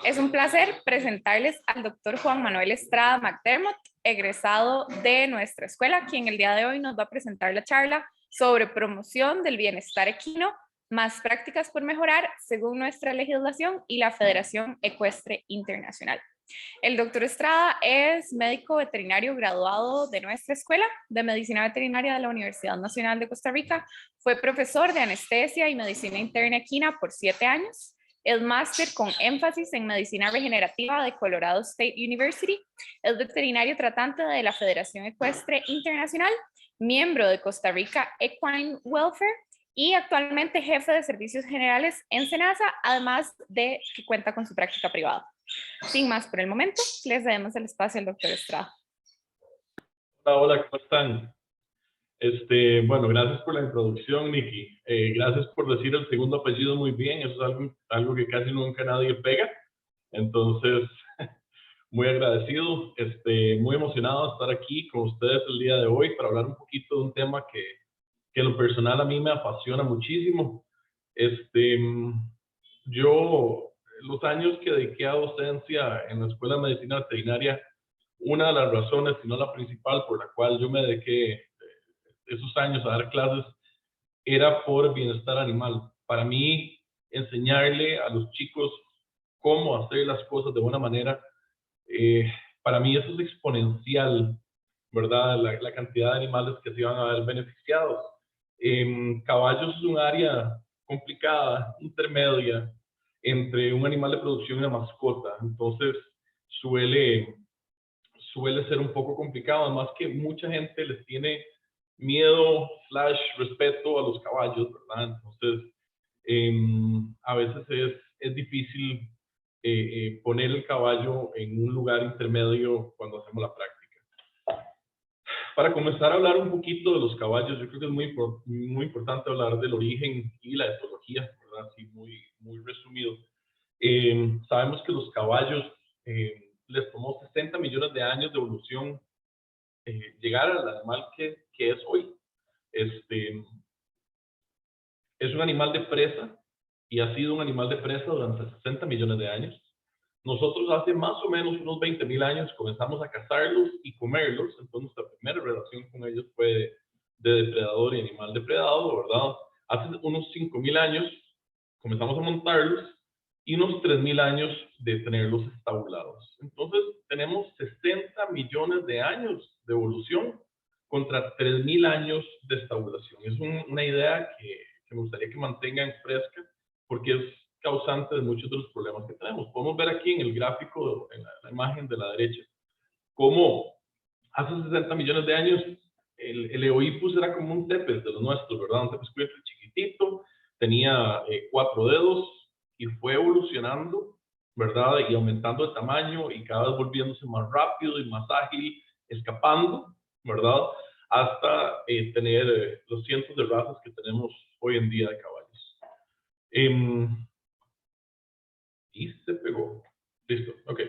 Es un placer presentarles al doctor Juan Manuel Estrada McDermott, egresado de nuestra escuela, quien el día de hoy nos va a presentar la charla sobre promoción del bienestar equino, más prácticas por mejorar según nuestra legislación y la Federación Ecuestre Internacional. El doctor Estrada es médico veterinario graduado de nuestra escuela de medicina veterinaria de la Universidad Nacional de Costa Rica. Fue profesor de anestesia y medicina interna equina por 7 años. Es máster con énfasis en medicina regenerativa de Colorado State University. Es veterinario tratante de la Federación Ecuestre Internacional, miembro de Costa Rica Equine Welfare y actualmente jefe de servicios generales en SENASA, además de que cuenta con su práctica privada. Sin más por el momento, les cedemos el espacio al doctor Estrada. Hola, hola, ¿cómo están? Bueno, gracias por la introducción, Nikki. Gracias por decir el segundo apellido muy bien. Eso es algo que casi nunca nadie pega. Entonces, muy agradecido, muy emocionado de estar aquí con ustedes el día de hoy para hablar un poquito de un tema que en lo personal a mí me apasiona muchísimo. Yo, los años que dediqué a docencia en la Escuela de Medicina Veterinaria, una de las razones, si no la principal, por la cual yo me dediqué esos años a dar clases, era por bienestar animal. Para mí, enseñarle a los chicos cómo hacer las cosas de buena manera, para mí eso es exponencial, ¿verdad? La cantidad de animales que se van a ver beneficiados. Caballos es un área complicada, intermedia, entre un animal de producción y una mascota. Entonces, suele ser un poco complicado, además que mucha gente les tiene miedo, respeto a los caballos, ¿verdad? Entonces, a veces es difícil poner el caballo en un lugar intermedio cuando hacemos la práctica. Para comenzar a hablar un poquito de los caballos, yo creo que es muy importante hablar del origen y la etología, ¿verdad? Así muy resumido. Sabemos que los caballos les tomó 60 millones de años de evolución llegar al animal que es hoy. Es un animal de presa y ha sido un animal de presa durante 60 millones de años. Nosotros hace más o menos unos 20.000 años comenzamos a cazarlos y comerlos, entonces nuestra primera relación con ellos fue de depredador y animal depredado, ¿verdad? Hace unos 5.000 años comenzamos a montarlos y unos 3.000 años de tenerlos estabulados. Entonces tenemos 60 millones de años de evolución contra 3.000 años de estabulación. Es una idea que me gustaría que mantengan fresca porque es causante de muchos de los problemas que tenemos. Podemos ver aquí en el gráfico, en la imagen de la derecha, cómo hace 60 millones de años el Eohippus era como un tepes de los nuestros, ¿verdad? Un tepes chiquitito, tenía 4 dedos y fue evolucionando, ¿verdad? Y aumentando de tamaño y cada vez volviéndose más rápido y más ágil, escapando, ¿verdad? Hasta tener los cientos de razas que tenemos hoy en día de caballos. Y se pegó. Listo, ok.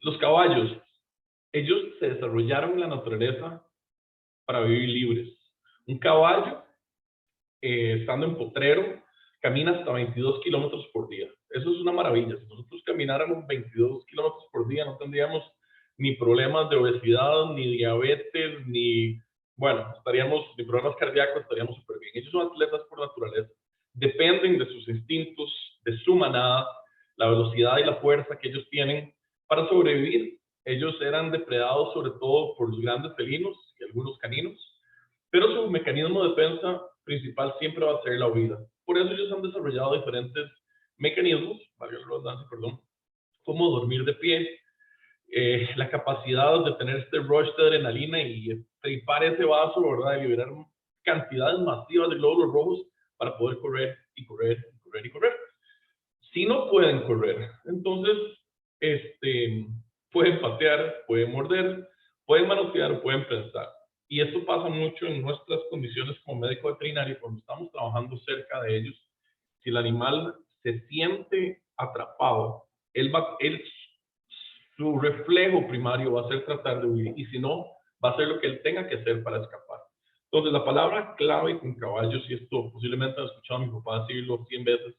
Los caballos, ellos se desarrollaron en la naturaleza para vivir libres. Un caballo, estando en potrero, camina hasta 22 kilómetros por día. Eso es una maravilla. Si nosotros camináramos 22 kilómetros por día, no tendríamos ni problemas de obesidad, ni diabetes, ni problemas cardíacos, estaríamos súper bien. Ellos son atletas por naturaleza. Dependen de sus instintos, de su manada, la velocidad y la fuerza que ellos tienen para sobrevivir. Ellos eran depredados sobre todo por los grandes felinos y algunos caninos, pero su mecanismo de defensa principal siempre va a ser la huida. Por eso ellos han desarrollado diferentes mecanismos, valga la redundancia, perdón, como dormir de pie, la capacidad de tener este rush de adrenalina y tripar ese vaso, ¿verdad? De liberar cantidades masivas de glóbulos rojos para poder correr y correr y correr y correr. Si no pueden correr, entonces pueden patear, pueden morder, pueden manotear o pueden prensar. Y esto pasa mucho en nuestras condiciones como médico veterinario cuando estamos trabajando cerca de ellos. Si el animal se siente atrapado, su reflejo primario va a ser tratar de huir, y si no, va a hacer lo que él tenga que hacer para escapar. Entonces, la palabra clave con caballos, y esto posiblemente han escuchado a mi papá decirlo 100 veces,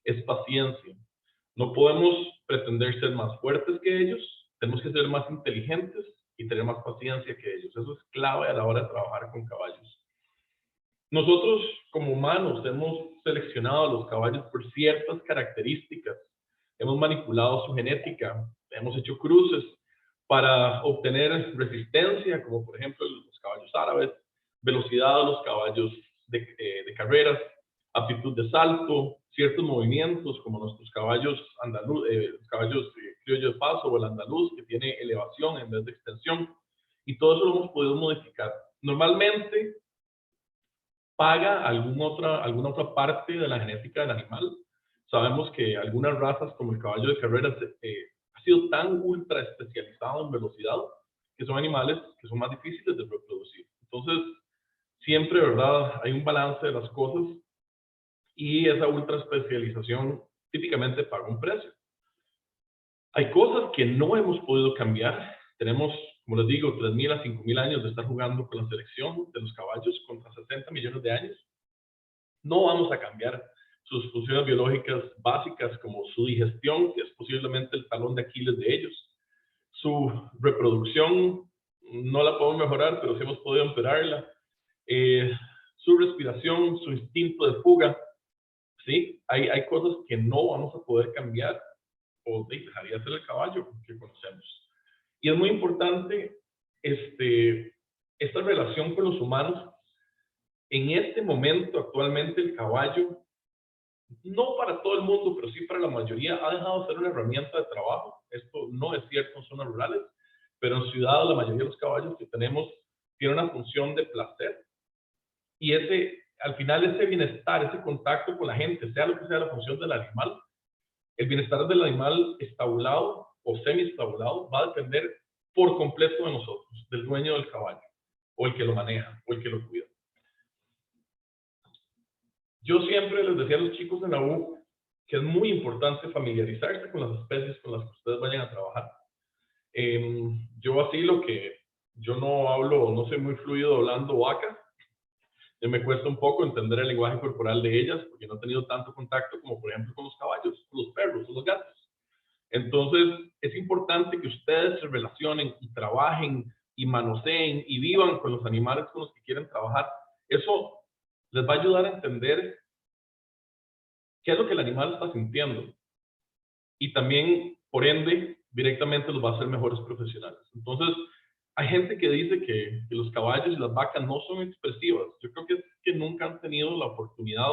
es paciencia. No podemos pretender ser más fuertes que ellos, tenemos que ser más inteligentes y tener más paciencia que ellos. Eso es clave a la hora de trabajar con caballos. Nosotros, como humanos, hemos seleccionado a los caballos por ciertas características. Hemos manipulado su genética, hemos hecho cruces para obtener resistencia, como por ejemplo los caballos árabes, velocidad de los caballos de carreras, aptitud de salto, ciertos movimientos, como nuestros caballos los caballos criollos de paso o el andaluz, que tiene elevación en vez de extensión, y todo eso lo hemos podido modificar. Normalmente paga alguna otra parte de la genética del animal. Sabemos que algunas razas, como el caballo de carreras, ha sido tan ultra especializado en velocidad que son animales que son más difíciles de reproducir. Entonces, siempre, ¿verdad? Hay un balance de las cosas y esa ultra especialización típicamente paga un precio. Hay cosas que no hemos podido cambiar. Tenemos, como les digo, 3.000 a 5.000 años de estar jugando con la selección de los caballos contra 60 millones de años. No vamos a cambiar sus funciones biológicas básicas, como su digestión, que es posiblemente el talón de Aquiles de ellos. Su reproducción no la podemos mejorar, pero sí hemos podido empeorarla. Su respiración, su instinto de fuga, ¿sí? Hay cosas que no vamos a poder cambiar o dejaría ser el caballo que conocemos. Y es muy importante esta relación con los humanos. En este momento, actualmente, el caballo, no para todo el mundo, pero sí para la mayoría, ha dejado de ser una herramienta de trabajo. Esto no es cierto en zonas rurales, pero en ciudades la mayoría de los caballos que tenemos tienen una función de placer. Y al final, ese bienestar, ese contacto con la gente, sea lo que sea la función del animal, el bienestar del animal estabulado o semi-estabulado va a depender por completo de nosotros, del dueño del caballo, o el que lo maneja, o el que lo cuida. Yo siempre les decía a los chicos en la U que es muy importante familiarizarse con las especies con las que ustedes vayan a trabajar. Yo vacilo que yo no hablo, no soy muy fluido hablando vaca. Me cuesta un poco entender el lenguaje corporal de ellas porque no he tenido tanto contacto como por ejemplo con los caballos, con los perros, con los gatos. Entonces es importante que ustedes se relacionen y trabajen y manoseen y vivan con los animales con los que quieren trabajar. Eso les va a ayudar a entender qué es lo que el animal está sintiendo. Y también, por ende, directamente los va a hacer mejores profesionales. Entonces, hay gente que dice que los caballos y las vacas no son expresivas. Yo creo que es que nunca han tenido la oportunidad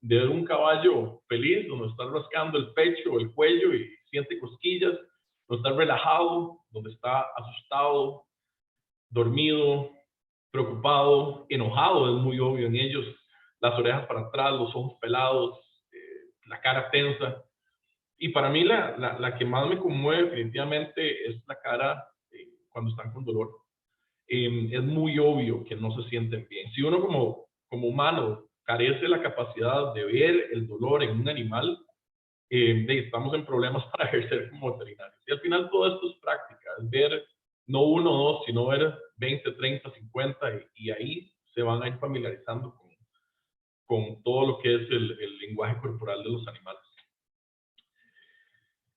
de ver un caballo feliz, donde está rascando el pecho o el cuello y siente cosquillas, donde está relajado, donde está asustado, dormido, preocupado, enojado, es muy obvio en ellos, las orejas para atrás, los ojos pelados, la cara tensa. Y para mí la que más me conmueve definitivamente es la cara cuando están con dolor. Es muy obvio que no se sienten bien. Si uno como humano carece de la capacidad de ver el dolor en un animal, estamos en problemas para ejercer como veterinarios. Y al final todo esto es práctica, es ver no uno o dos, sino ver 20, 30, 50 y ahí se van a ir familiarizando con todo lo que es el lenguaje corporal de los animales.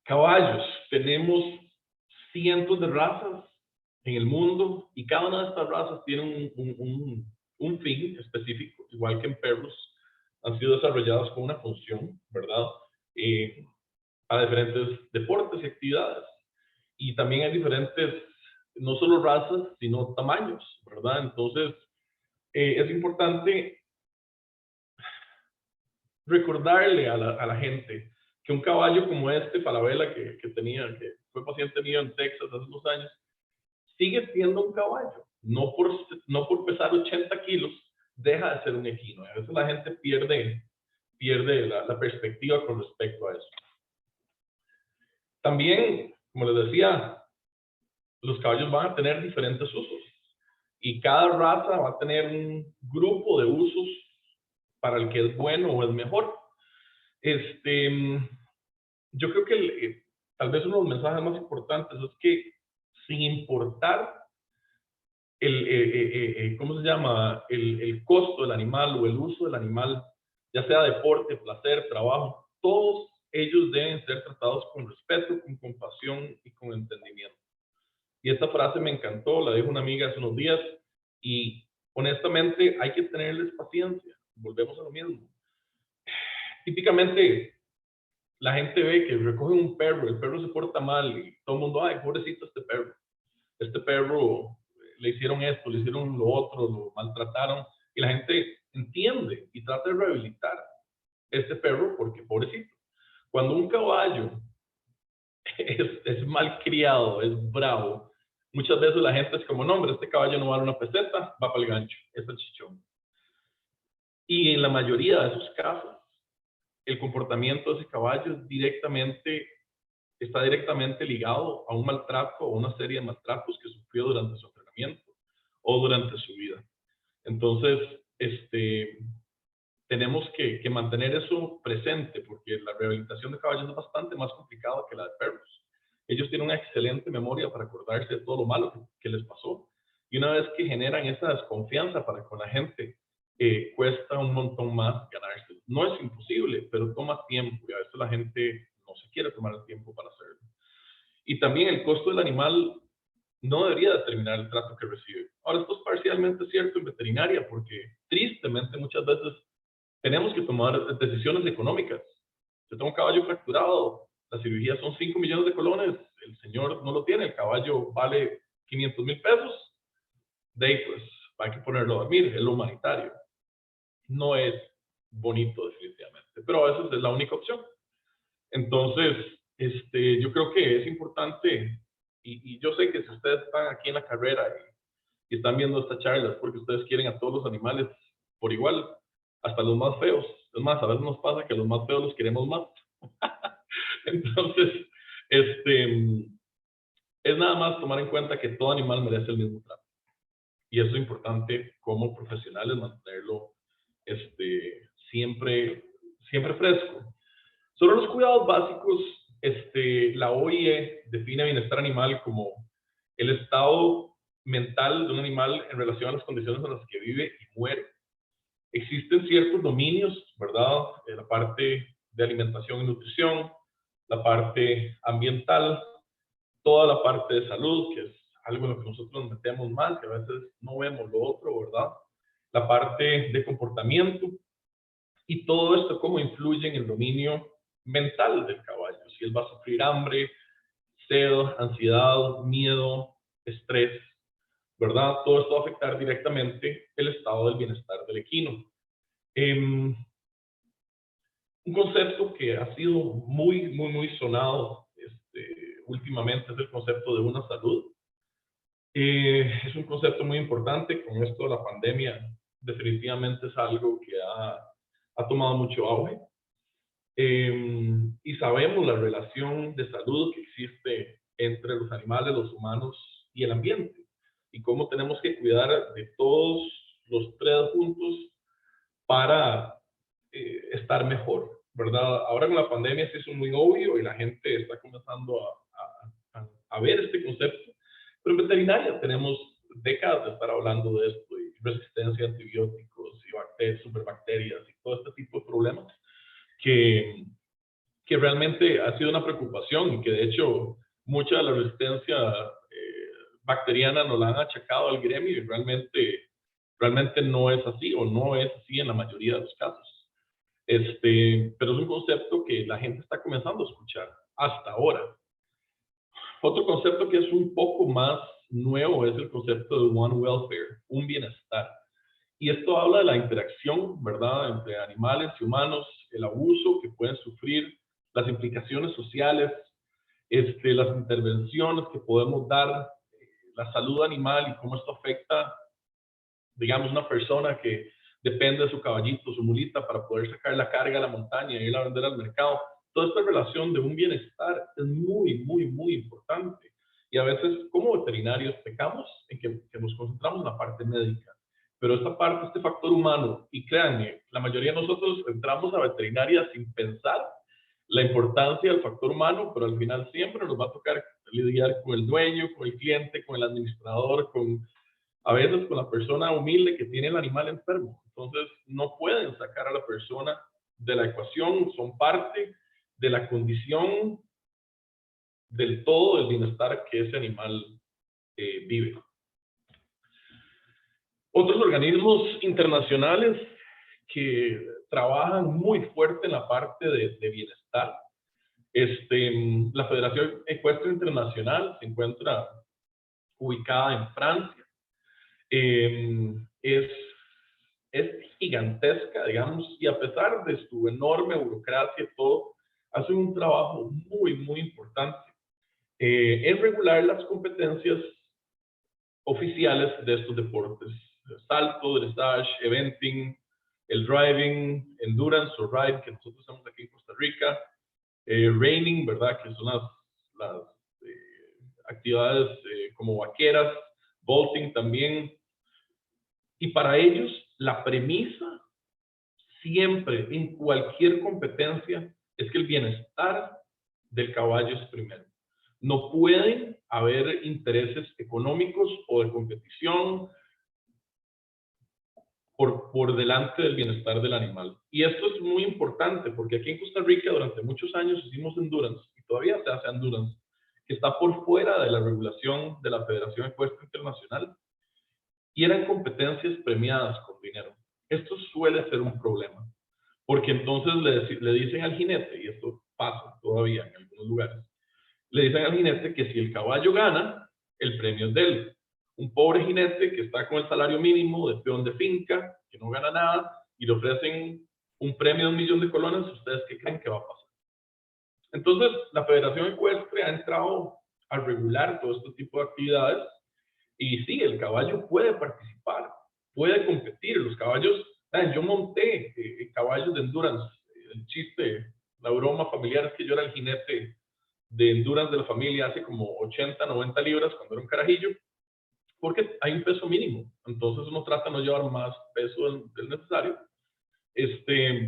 Caballos, tenemos cientos de razas en el mundo y cada una de estas razas tiene un fin específico, igual que en perros, han sido desarrolladas con una función, ¿verdad? Para diferentes deportes y actividades. Y también hay diferentes, no solo razas, sino tamaños, ¿verdad? Entonces, es importante recordarle a la gente que un caballo como este, Falabella, que fue paciente mío en Texas hace unos años, sigue siendo un caballo. No por pesar 80 kilos, deja de ser un equino. A veces la gente pierde la perspectiva con respecto a eso. También, como les decía, los caballos van a tener diferentes usos y cada raza va a tener un grupo de usos para el que es bueno o es mejor. Yo creo que tal vez uno de los mensajes más importantes es que sin importar ¿cómo se llama? El costo del animal o el uso del animal, ya sea deporte, placer, trabajo, todos ellos deben ser tratados con respeto, con compasión y con entendimiento. Y esta frase me encantó, la dijo una amiga hace unos días, y honestamente hay que tenerles paciencia. Volvemos a lo mismo. Típicamente la gente ve que recogen un perro, el perro se porta mal y todo el mundo, ay, pobrecito este perro le hicieron esto, le hicieron lo otro, lo maltrataron, y la gente entiende y trata de rehabilitar este perro porque pobrecito. Cuando un caballo es mal criado, es bravo, muchas veces la gente es como, no, hombre, este caballo no vale una peseta, va para el gancho, es el chichón. Y en la mayoría de esos casos, el comportamiento de ese caballo está directamente ligado a un maltrato o una serie de maltratos que sufrió durante su entrenamiento o durante su vida. Entonces, tenemos que mantener eso presente porque la rehabilitación de caballos es bastante más complicada que la de perros. Ellos tienen una excelente memoria para acordarse de todo lo malo que les pasó. Y una vez que generan esa desconfianza para con la gente, cuesta un montón más ganarse. No es imposible, pero toma tiempo y a veces la gente no se quiere tomar el tiempo para hacerlo. Y también el costo del animal no debería determinar el trato que recibe. Ahora, esto es parcialmente cierto en veterinaria porque tristemente muchas veces tenemos que tomar decisiones económicas. Yo tengo un caballo fracturado, la cirugía son 5 millones de colones, el señor no lo tiene, el caballo vale 500,000 pesos, de ahí pues hay que ponerlo a dormir, es lo humanitario. No es bonito definitivamente, pero a veces es la única opción. Entonces, yo creo que es importante, y yo sé que si ustedes están aquí en la carrera y están viendo esta charla es porque ustedes quieren a todos los animales por igual, hasta los más feos. Es más, a veces nos pasa que a los más feos los queremos más. Entonces, es nada más tomar en cuenta que todo animal merece el mismo trato. Y eso es importante como profesionales mantenerlo siempre, siempre fresco. Sobre los cuidados básicos, la OIE define bienestar animal como el estado mental de un animal en relación a las condiciones en las que vive y muere. Existen ciertos dominios, ¿verdad? La parte de alimentación y nutrición, la parte ambiental, toda la parte de salud, que es algo en lo que nosotros nos metemos más, que a veces no vemos lo otro, ¿verdad? La parte de comportamiento y todo esto cómo influye en el dominio mental del caballo. Si él va a sufrir hambre, sed, ansiedad, miedo, estrés, ¿verdad? Todo esto va a afectar directamente el estado del bienestar del equino. Un concepto que ha sido muy sonado últimamente es el concepto de una salud. Es un concepto muy importante. Con esto de la pandemia, definitivamente es algo que ha tomado mucho auge. Y sabemos la relación de salud que existe entre los animales, los humanos y el ambiente. Y cómo tenemos que cuidar de todos los tres juntos para estar mejor, ¿verdad? Ahora con la pandemia se hizo muy obvio y la gente está comenzando a ver este concepto, pero en veterinaria tenemos décadas de estar hablando de esto y resistencia a antibióticos y superbacterias y todo este tipo de problemas que realmente ha sido una preocupación y que de hecho mucha de la resistencia bacteriana nos la han achacado al gremio y realmente no es así o no es así en la mayoría de los casos. Pero es un concepto que la gente está comenzando a escuchar hasta ahora. Otro concepto que es un poco más nuevo es el concepto de One Welfare, un bienestar. Y esto habla de la interacción, ¿verdad?, entre animales y humanos, el abuso que pueden sufrir, las implicaciones sociales, las intervenciones que podemos dar, la salud animal y cómo esto afecta, digamos, una persona que depende de su caballito, su mulita, para poder sacar la carga a la montaña e ir a vender al mercado. Toda esta relación de un bienestar es muy importante. Y a veces, como veterinarios, pecamos en que nos concentramos en la parte médica. Pero esta parte, este factor humano, y créanme, la mayoría de nosotros entramos a veterinaria sin pensar la importancia del factor humano, pero al final siempre nos va a tocar lidiar con el dueño, con el cliente, con el administrador, a veces con la persona humilde que tiene el animal enfermo. Entonces, no pueden sacar a la persona de la ecuación, son parte de la condición del todo del bienestar que ese animal vive. Otros organismos internacionales que trabajan muy fuerte en la parte de bienestar. La Federación Ecuestre Internacional se encuentra ubicada en Francia. Es gigantesca, digamos, y a pesar de su enorme burocracia y todo, hace un trabajo muy, muy importante en regular las competencias oficiales de estos deportes. Salto, dressage, eventing, el driving, endurance o ride, que nosotros hacemos aquí en Costa Rica, reining, ¿verdad? Que son las actividades como vaqueras, vaulting también. Y para ellos, la premisa siempre, en cualquier competencia, es que el bienestar del caballo es primero. No pueden haber intereses económicos o de competición por delante del bienestar del animal. Y esto es muy importante porque aquí en Costa Rica durante muchos años hicimos endurance y todavía se hace endurance, que está por fuera de la regulación de la Federación Ecuestre Internacional y eran competencias premiadas con dinero. Esto suele ser un problema porque entonces le dicen al jinete, y esto pasa todavía en algunos lugares, le dicen al jinete que si el caballo gana, el premio es de él. Un pobre jinete que está con el salario mínimo de peón de finca, que no gana nada, y le ofrecen un premio de 1.000.000 de colones, ¿ustedes qué creen que va a pasar? Entonces, la Federación Ecuestre ha entrado a regular todo este tipo de actividades, y sí, el caballo puede participar, puede competir. Los caballos, yo monté caballos de endurance. El chiste, la broma familiar es que yo era el jinete de endurance de la familia hace como 80, 90 libras cuando era un carajillo, porque hay un peso mínimo, entonces uno trata de no llevar más peso del necesario.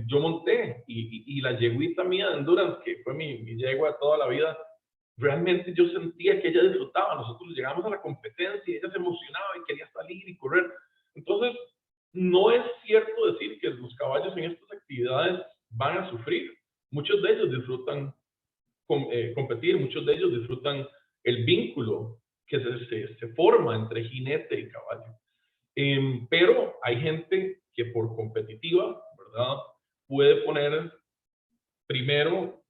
Yo monté y la yeguita mía de endurance, que fue mi yegua toda la vida, realmente yo sentía que ella disfrutaba. Nosotros llegamos a la competencia y ella se emocionaba y quería salir y correr. Entonces, no es cierto decir que los caballos en estas actividades van a sufrir. Muchos de ellos disfrutan competir, muchos de ellos disfrutan el vínculo que se forma entre jinete y caballo. Pero hay gente que por competitiva, ¿verdad? Puede poner primero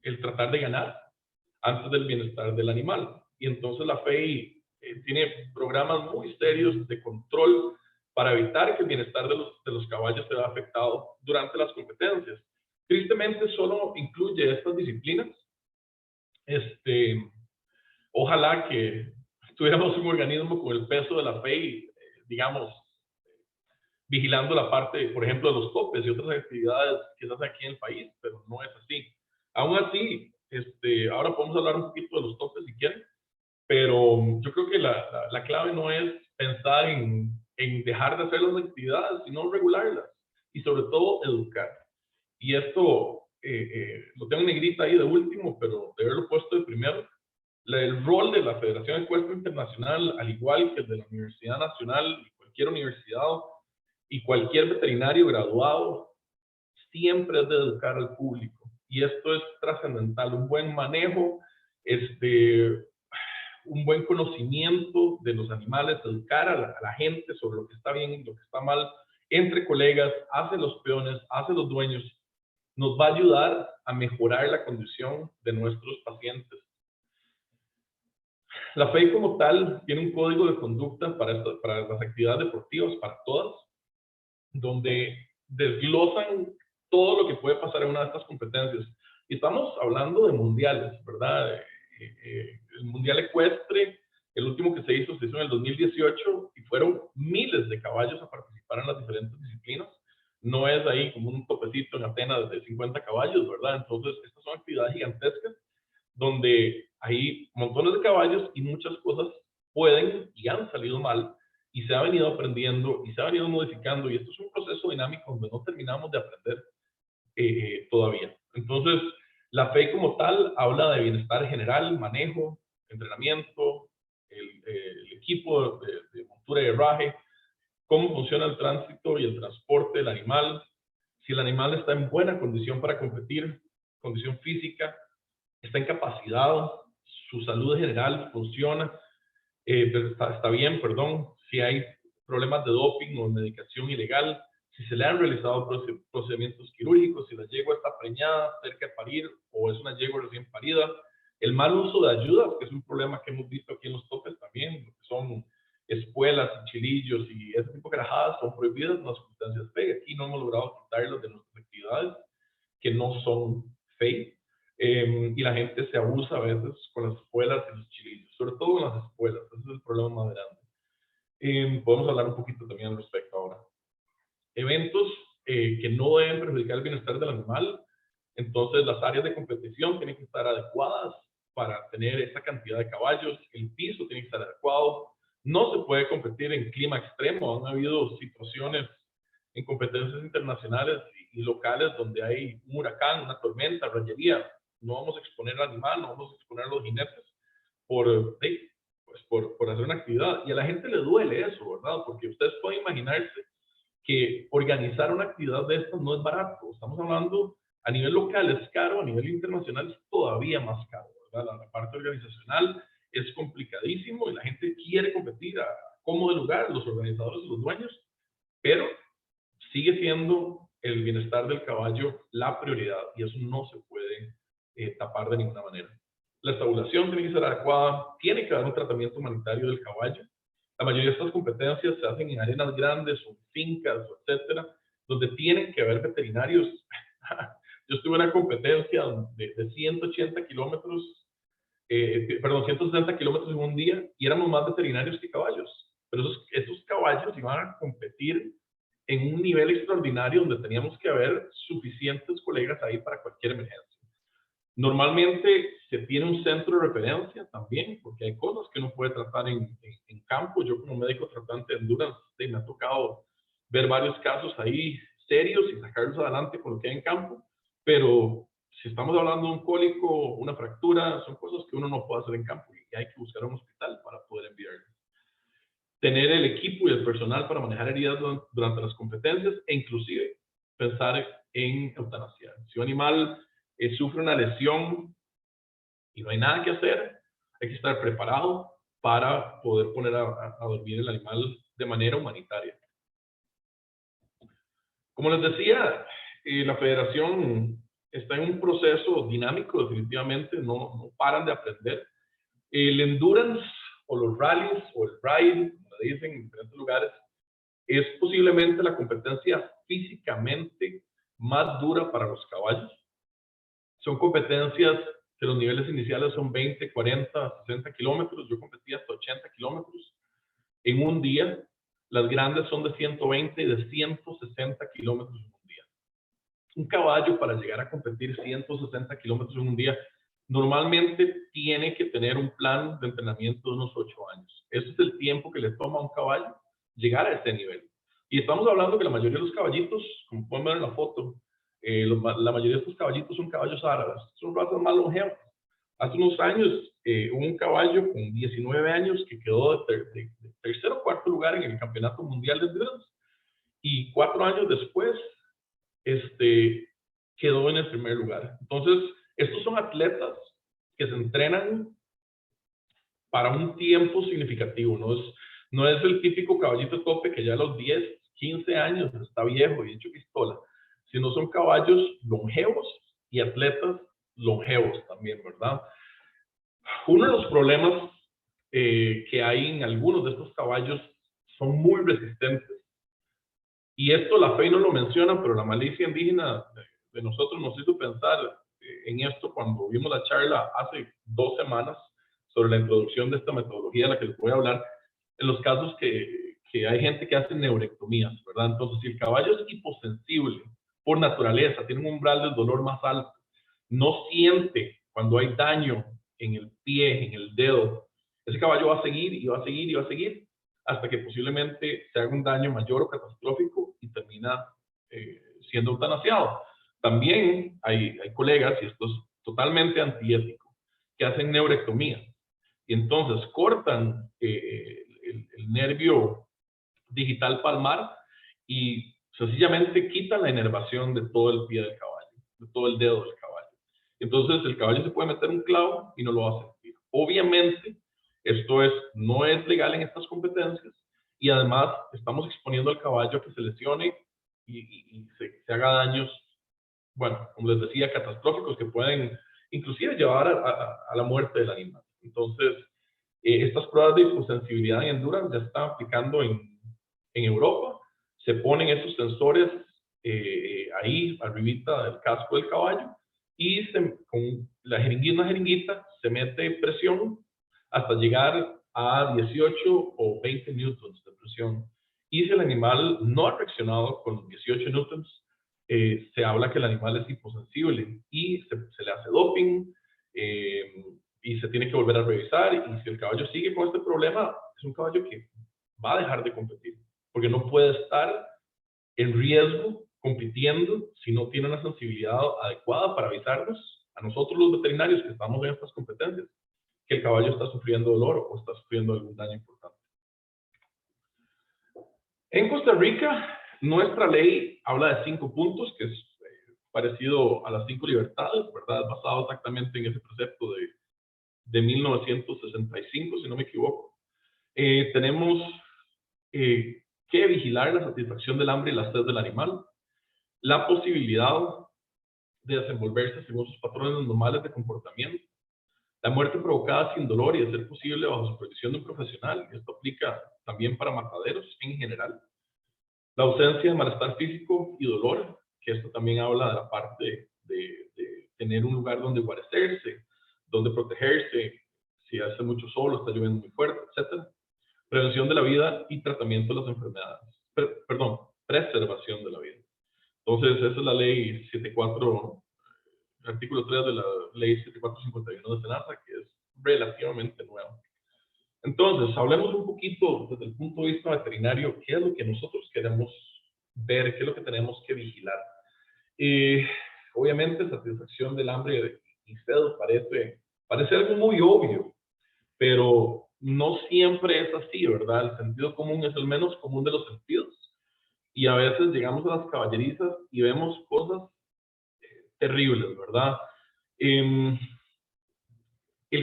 el tratar de ganar antes del bienestar del animal. Y entonces la FEI tiene programas muy serios de control para evitar que el bienestar de los caballos se vea afectado durante las competencias. Tristemente solo incluye estas disciplinas. Ojalá que tuviéramos un organismo con el peso de la FEI, digamos, vigilando la parte, por ejemplo, de los topes y otras actividades que se hacen aquí en el país, pero no es así. Aún así, ahora podemos hablar un poquito de los topes si quieren, pero yo creo que la clave no es pensar en dejar de hacer las actividades, sino regularlas y sobre todo educar. Y esto lo tengo en negrita ahí de último, pero de haberlo puesto de primero. El rol de la Federación Ecuestre Internacional, al igual que el de la Universidad Nacional y cualquier universidad y cualquier veterinario graduado, siempre es de educar al público. Y esto es trascendental, un buen manejo, un buen conocimiento de los animales, educar a la gente sobre lo que está bien y lo que está mal, entre colegas, hacia los peones, hacia los dueños, nos va a ayudar a mejorar la condición de nuestros pacientes. La FEI como tal tiene un código de conducta para las actividades deportivas, para todas, donde desglosan todo lo que puede pasar en una de estas competencias. Y estamos hablando de mundiales, ¿verdad? El mundial ecuestre, el último que se hizo en el 2018 y fueron miles de caballos a participar en las diferentes disciplinas. No es ahí como un topecito en Atenas de 50 caballos, ¿verdad? Entonces, estas son actividades gigantescas donde hay montones de caballos y muchas cosas pueden y han salido mal y se ha venido aprendiendo y se ha venido modificando, y esto es un proceso dinámico donde no terminamos de aprender todavía. Entonces, la FEI como tal habla de bienestar general, manejo, entrenamiento, el equipo de montura y herraje, cómo funciona el tránsito y el transporte del animal, si el animal está en buena condición para competir, condición física, está en capacidad, su salud general funciona, pero está bien, perdón, si hay problemas de doping o medicación ilegal, si se le han realizado procedimientos quirúrgicos, si la yegua está preñada, cerca de parir o es una yegua recién parida, el mal uso de ayudas, que es un problema que hemos visto aquí en los topes también, lo que son espuelas y chilillos y ese tipo de carajadas son prohibidas en las competencias FEI. Aquí no hemos logrado quitarlos de nuestras actividades que no son FEI. Y la gente se abusa a veces con las espuelas y los chilillos, sobre todo en las espuelas, ese es el problema más grande. Podemos hablar un poquito también al respecto ahora. Eventos que no deben perjudicar el bienestar del animal, entonces las áreas de competición tienen que estar adecuadas para tener esa cantidad de caballos, el piso tiene que estar adecuado, no se puede competir en clima extremo, han habido situaciones en competencias internacionales y locales donde hay un huracán, una tormenta, rayería, no vamos a exponer al animal, no vamos a exponer a los jinetes por hacer una actividad. Y a la gente le duele eso, ¿verdad? Porque ustedes pueden imaginarse que organizar una actividad de estas no es barato. Estamos hablando a nivel local es caro, a nivel internacional es todavía más caro, ¿verdad? La parte organizacional es complicadísimo y la gente quiere competir a como de lugar, los organizadores, los dueños, pero sigue siendo el bienestar del caballo la prioridad y eso no se puede tapar de ninguna manera. La estabulación tiene que ser adecuada, tiene que haber un tratamiento humanitario del caballo. La mayoría de estas competencias se hacen en arenas grandes o fincas, etcétera, donde tienen que haber veterinarios. Yo estuve en una competencia de 180 kilómetros, perdón, 160 kilómetros en un día y éramos más veterinarios que caballos. Pero esos caballos iban a competir en un nivel extraordinario donde teníamos que haber suficientes colegas ahí para cualquier emergencia. Normalmente se tiene un centro de referencia también, porque hay cosas que uno puede tratar en campo. Yo como médico tratante de endurance me ha tocado ver varios casos ahí serios y sacarlos adelante con lo que hay en campo, pero si estamos hablando de un cólico, una fractura, son cosas que uno no puede hacer en campo y hay que buscar un hospital para poder enviarlo. Tener el equipo y el personal para manejar heridas durante las competencias e inclusive pensar en eutanasia. Si un animal sufre una lesión y no hay nada que hacer, hay que estar preparado para poder poner a dormir el animal de manera humanitaria. Como les decía, la federación está en un proceso dinámico, definitivamente, no paran de aprender. El endurance o los rallies o el ride, como le dicen en diferentes lugares, es posiblemente la competencia físicamente más dura para los caballos. Son competencias que los niveles iniciales son 20, 40, 60 kilómetros. Yo competí hasta 80 kilómetros en un día. Las grandes son de 120 y de 160 kilómetros en un día. Un caballo para llegar a competir 160 kilómetros en un día normalmente tiene que tener un plan de entrenamiento de unos 8 años. Ese es el tiempo que le toma a un caballo llegar a ese nivel. Y estamos hablando que la mayoría de los caballitos, como pueden ver en la foto, la mayoría de estos caballitos son caballos árabes, son razas más longevas. Hace unos años hubo un caballo con 19 años que quedó de tercer o cuarto lugar en el Campeonato Mundial de Endurance y 4 años después quedó en el primer lugar. Entonces, estos son atletas que se entrenan para un tiempo significativo, no es el típico caballito tope que ya a los 10, 15 años está viejo y hecho pistola, sino son caballos longevos y atletas longevos también, ¿verdad? Uno de los problemas que hay en algunos de estos caballos son muy resistentes. Y esto la FEI no lo menciona, pero la malicia indígena de nosotros nos hizo pensar en esto cuando vimos la charla hace 2 semanas sobre la introducción de esta metodología de la que les voy a hablar, en los casos que hay gente que hace neurectomías, ¿verdad? Entonces, si el caballo es hiposensible por naturaleza, tiene un umbral del dolor más alto, no siente cuando hay daño en el pie, en el dedo, ese caballo va a seguir y va a seguir y va a seguir hasta que posiblemente se haga un daño mayor o catastrófico y termina siendo eutanasiado. También hay colegas, y esto es totalmente antiético, que hacen neurectomía y entonces cortan el nervio digital palmar y sencillamente quitan la inervación de todo el pie del caballo, de todo el dedo del caballo. Entonces el caballo se puede meter un clavo y no lo va a sentir. Obviamente, no es legal en estas competencias y además estamos exponiendo al caballo a que se lesione y se haga daños, bueno, como les decía, catastróficos que pueden inclusive llevar a la muerte del animal. Entonces, estas pruebas de hiposensibilidad en endurance ya están aplicando en Europa. Se ponen esos sensores ahí, arribita del casco del caballo, y con una jeringuita se mete presión hasta llegar a 18 o 20 newtons de presión. Y si el animal no ha reaccionado con 18 newtons, se habla que el animal es hiposensible y se le hace doping y se tiene que volver a revisar. Y si el caballo sigue con este problema, es un caballo que va a dejar de competir, porque no puede estar en riesgo compitiendo si no tiene una sensibilidad adecuada para avisarnos a nosotros los veterinarios que estamos en estas competencias que el caballo está sufriendo dolor o está sufriendo algún daño importante. En Costa Rica, nuestra ley habla de 5 puntos, que es parecido a las 5 libertades, ¿verdad? Basado exactamente en ese precepto de 1965, si no me equivoco. Tenemos que vigilar la satisfacción del hambre y la sed del animal, la posibilidad de desenvolverse según sus patrones normales de comportamiento, la muerte provocada sin dolor y de ser posible bajo supervisión de un profesional. Esto aplica también para mataderos en general. La ausencia de malestar físico y dolor, que esto también habla de la parte de tener un lugar donde guarecerse, donde protegerse, si hace mucho sol o está lloviendo muy fuerte, etc. Prevención de la vida y tratamiento de las enfermedades. Perdón, preservación de la vida. Entonces, esa es la ley 74, artículo 3 de la ley 7451 de SENASA, que es relativamente nueva. Entonces, hablemos un poquito desde el punto de vista veterinario, qué es lo que nosotros queremos ver, qué es lo que tenemos que vigilar. Obviamente, satisfacción del hambre y sed parece algo muy obvio, pero no siempre es así, ¿verdad? El sentido común es el menos común de los sentidos. Y a veces llegamos a las caballerizas y vemos cosas terribles, ¿verdad? El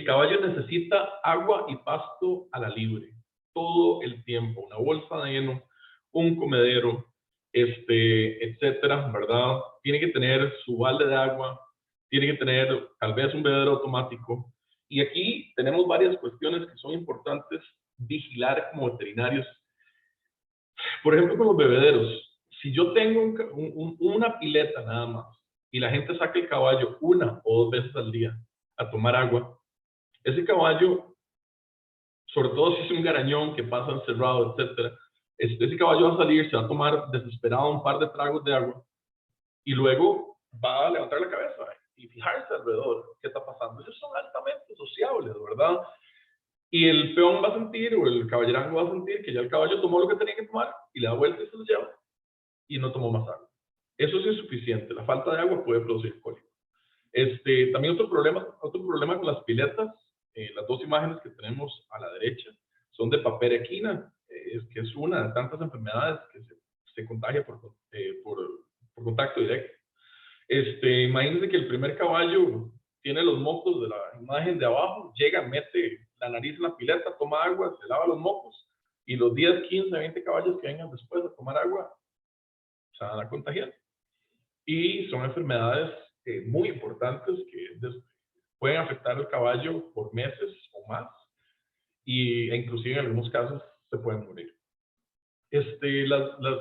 caballo necesita agua y pasto a la libre, todo el tiempo, una bolsa de heno, un comedero, etcétera, ¿verdad? Tiene que tener su balde de agua, tiene que tener tal vez un bebedero automático. Y aquí tenemos varias cuestiones que son importantes vigilar como veterinarios. Por ejemplo, con los bebederos. Si yo tengo una pileta nada más y la gente saca el caballo 1 o 2 veces al día a tomar agua, ese caballo, sobre todo si es un garañón que pasa encerrado, etc., ese caballo va a salir, se va a tomar desesperado un par de tragos de agua y luego va a levantar la cabeza y fijarse alrededor qué está pasando. Ellos son altamente sociables, ¿verdad? Y el peón va a sentir, o el caballerango va a sentir que ya el caballo tomó lo que tenía que tomar y le da vuelta y se lo lleva y no tomó más agua. Eso sí es suficiente. La falta de agua puede producir cólico. También otro problema con las piletas, las 2 imágenes que tenemos a la derecha son de papera equina, que es una de tantas enfermedades que se contagia por contacto directo. Imagínense que el primer caballo tiene los mocos de la imagen de abajo, llega, mete la nariz en la pileta, toma agua, se lava los mocos, y los 10, 15, 20 caballos que vengan después a tomar agua se van a contagiar. Y son enfermedades muy importantes que pueden afectar al caballo por meses o más, e inclusive en algunos casos se pueden morir. Las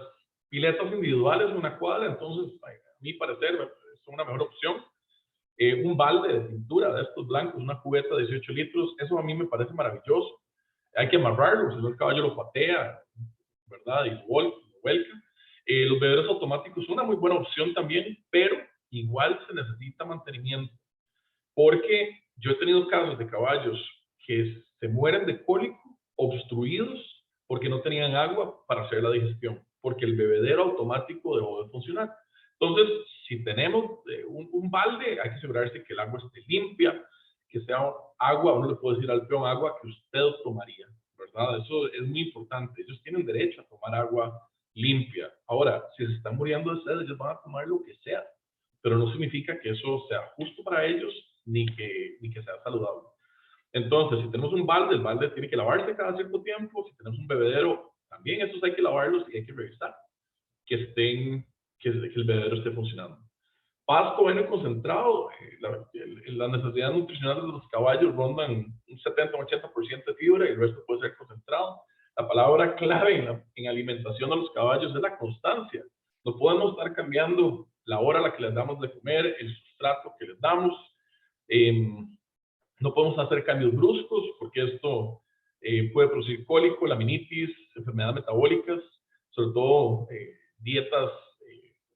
piletas individuales, una cuadra, entonces, a mi parecer, es una mejor opción. Un balde de pintura de estos blancos, una cubeta de 18 litros, eso a mí me parece maravilloso. Hay que amarrarlo, si no el caballo lo patea, ¿verdad? Y lo vuelca. Los bebederos automáticos son una muy buena opción también, pero igual se necesita mantenimiento, porque yo he tenido casos de caballos que se mueren de cólico obstruidos porque no tenían agua para hacer la digestión, porque el bebedero automático dejó de funcionar. Entonces, si tenemos un balde, hay que asegurarse que el agua esté limpia, que sea agua, uno le puede decir al peón, agua que usted tomaría, ¿verdad? Eso es muy importante. Ellos tienen derecho a tomar agua limpia. Ahora, si se están muriendo de sed, ellos van a tomar lo que sea, pero no significa que eso sea justo para ellos ni que sea saludable. Entonces, si tenemos un balde, el balde tiene que lavarse cada cierto tiempo. Si tenemos un bebedero, también esos hay que lavarlos y hay que revisar que el bebedero esté funcionando. Pasto bueno y concentrado, las necesidades nutricionales de los caballos rondan un 70-80% de fibra y el resto puede ser concentrado. La palabra clave en alimentación de los caballos es la constancia. No podemos estar cambiando la hora a la que les damos de comer, el sustrato que les damos. No podemos hacer cambios bruscos porque esto puede producir cólico, laminitis, enfermedades metabólicas, sobre todo dietas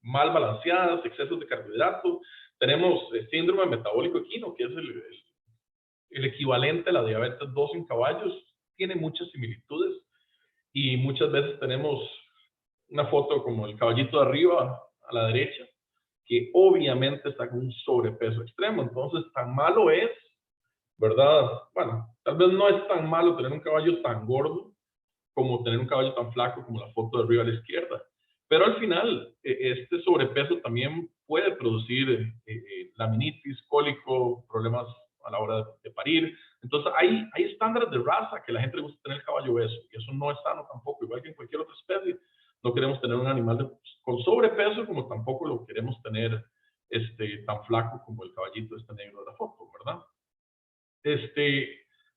mal balanceadas, excesos de carbohidratos. Tenemos síndrome metabólico equino, que es el equivalente a la diabetes 2 en caballos. Tiene muchas similitudes y muchas veces tenemos una foto como el caballito de arriba a la derecha, que obviamente está con un sobrepeso extremo. Entonces, tan malo es, ¿verdad? Bueno, tal vez no es tan malo tener un caballo tan gordo como tener un caballo tan flaco como la foto de arriba a la izquierda. Pero al final, este sobrepeso también puede producir laminitis, cólico, problemas a la hora de parir. Entonces, hay estándares de raza que la gente le gusta tener el caballo obeso, y eso no es sano tampoco, igual que en cualquier otra especie. No queremos tener un animal con sobrepeso, como tampoco lo queremos tener tan flaco como el caballito negro de la foto, ¿verdad?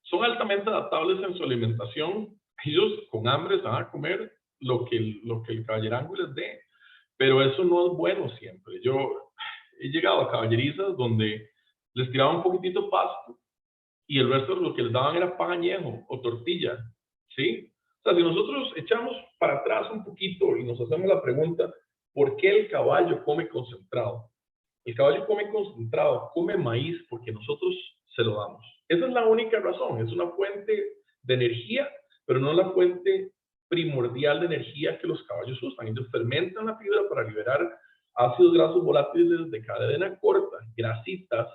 Son altamente adaptables en su alimentación. Ellos con hambre se van a comer lo que el caballerango les dé, pero eso no es bueno siempre. Yo he llegado a caballerizas donde les tiraba un poquitito de pasto y el resto de lo que les daban era pan añejo o tortilla, ¿sí? O sea, si nosotros echamos para atrás un poquito y nos hacemos la pregunta, ¿por qué el caballo come concentrado? El caballo come concentrado, come maíz porque nosotros se lo damos. Esa es la única razón, es una fuente de energía, pero no la fuente primordial de energía que los caballos usan. Ellos fermentan la fibra para liberar ácidos grasos volátiles de cadena corta, grasitas,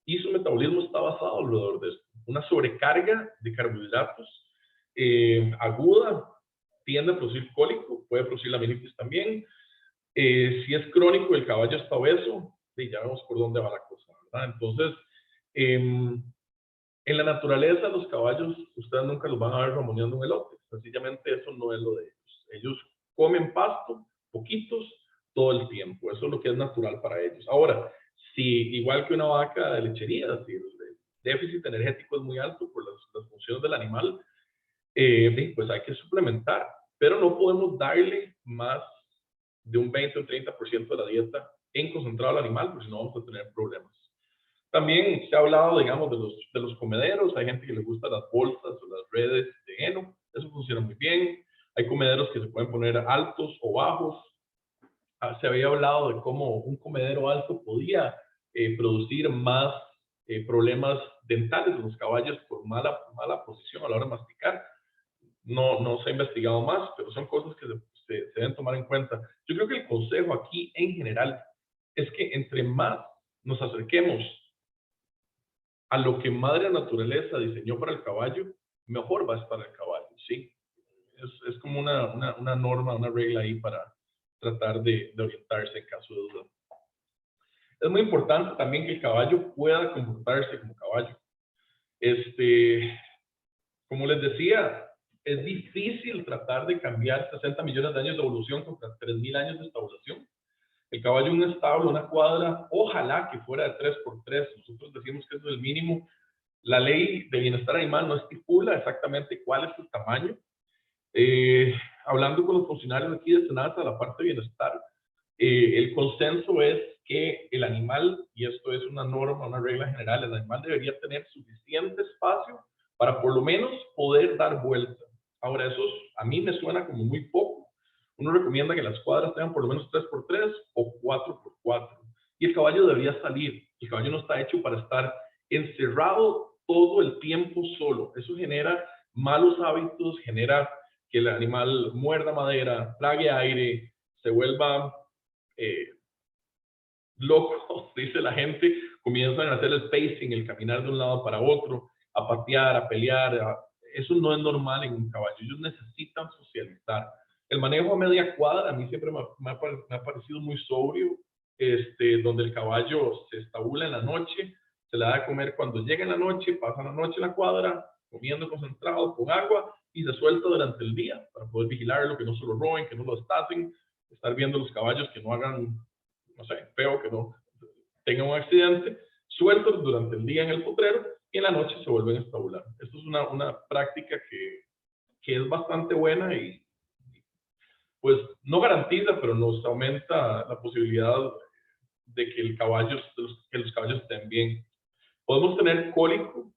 y su metabolismo está basado alrededor de esto. Una sobrecarga de carbohidratos aguda tiende a producir cólico, puede producir laminitis también. Si es crónico, el caballo está obeso, y ya vemos por dónde va la cosa, ¿verdad? Entonces, en la naturaleza, los caballos, ustedes nunca los van a ver ramoneando un elote. Sencillamente eso no es lo de ellos. Ellos comen pasto, poquitos, todo el tiempo. Eso es lo que es natural para ellos. Ahora, si igual que una vaca de lechería, si el déficit energético es muy alto por las funciones del animal, pues hay que suplementar. Pero no podemos darle más de un 20 o 30% de la dieta en concentrado al animal, porque si no vamos a tener problemas. También se ha hablado, digamos, de los comederos. Hay gente que le gusta las bolsas o las redes de heno. Eso funciona muy bien. Hay comederos que se pueden poner altos o bajos. Se había hablado de cómo un comedero alto podía producir más problemas dentales en los caballos por mala posición a la hora de masticar. No se ha investigado más, pero son cosas que se deben tomar en cuenta. Yo creo que el consejo aquí en general es que entre más nos acerquemos a lo que Madre Naturaleza diseñó para el caballo, mejor va a estar el caballo, ¿sí? Es como una norma, una regla ahí para tratar de orientarse en caso de duda. Es muy importante también que el caballo pueda comportarse como caballo. Como les decía, es difícil tratar de cambiar 60 millones de años de evolución contra 3.000 años de estabulación. El caballo en un establo, una cuadra, ojalá que fuera de 3x3. Nosotros decimos que eso es el mínimo. La ley de bienestar animal no estipula exactamente cuál es el tamaño. Hablando con los funcionarios aquí de Senasa, la parte de bienestar, el consenso es que el animal, y esto es una norma, una regla general, el animal debería tener suficiente espacio para por lo menos poder dar vuelta. Ahora, eso a mí me suena como muy poco. Uno recomienda que las cuadras tengan por lo menos 3x3 o 4x4. Y el caballo debería salir. El caballo no está hecho para estar encerrado todo el tiempo solo. Eso genera malos hábitos, genera que el animal muerda madera, trague aire, se vuelva loco, dice la gente, comienzan a hacer el pacing, el caminar de un lado para otro, a patear, a pelear. Eso no es normal en un caballo. Ellos necesitan socializar. El manejo a media cuadra a mí siempre me ha parecido muy sobrio. donde el caballo se estabula en la noche, se le da de comer cuando llega en la noche, pasa la noche en la cuadra, comiendo concentrado con agua y se suelta durante el día para poder vigilarlo, que no se lo roben, que no lo estasen, estar viendo los caballos que no hagan, no sé, feo, que no tengan un accidente, sueltos durante el día en el potrero y en la noche se vuelven a estabular. Esto es una práctica que es bastante buena y pues no garantiza, pero nos aumenta la posibilidad de que que los caballos estén bien. Podemos tener cólico,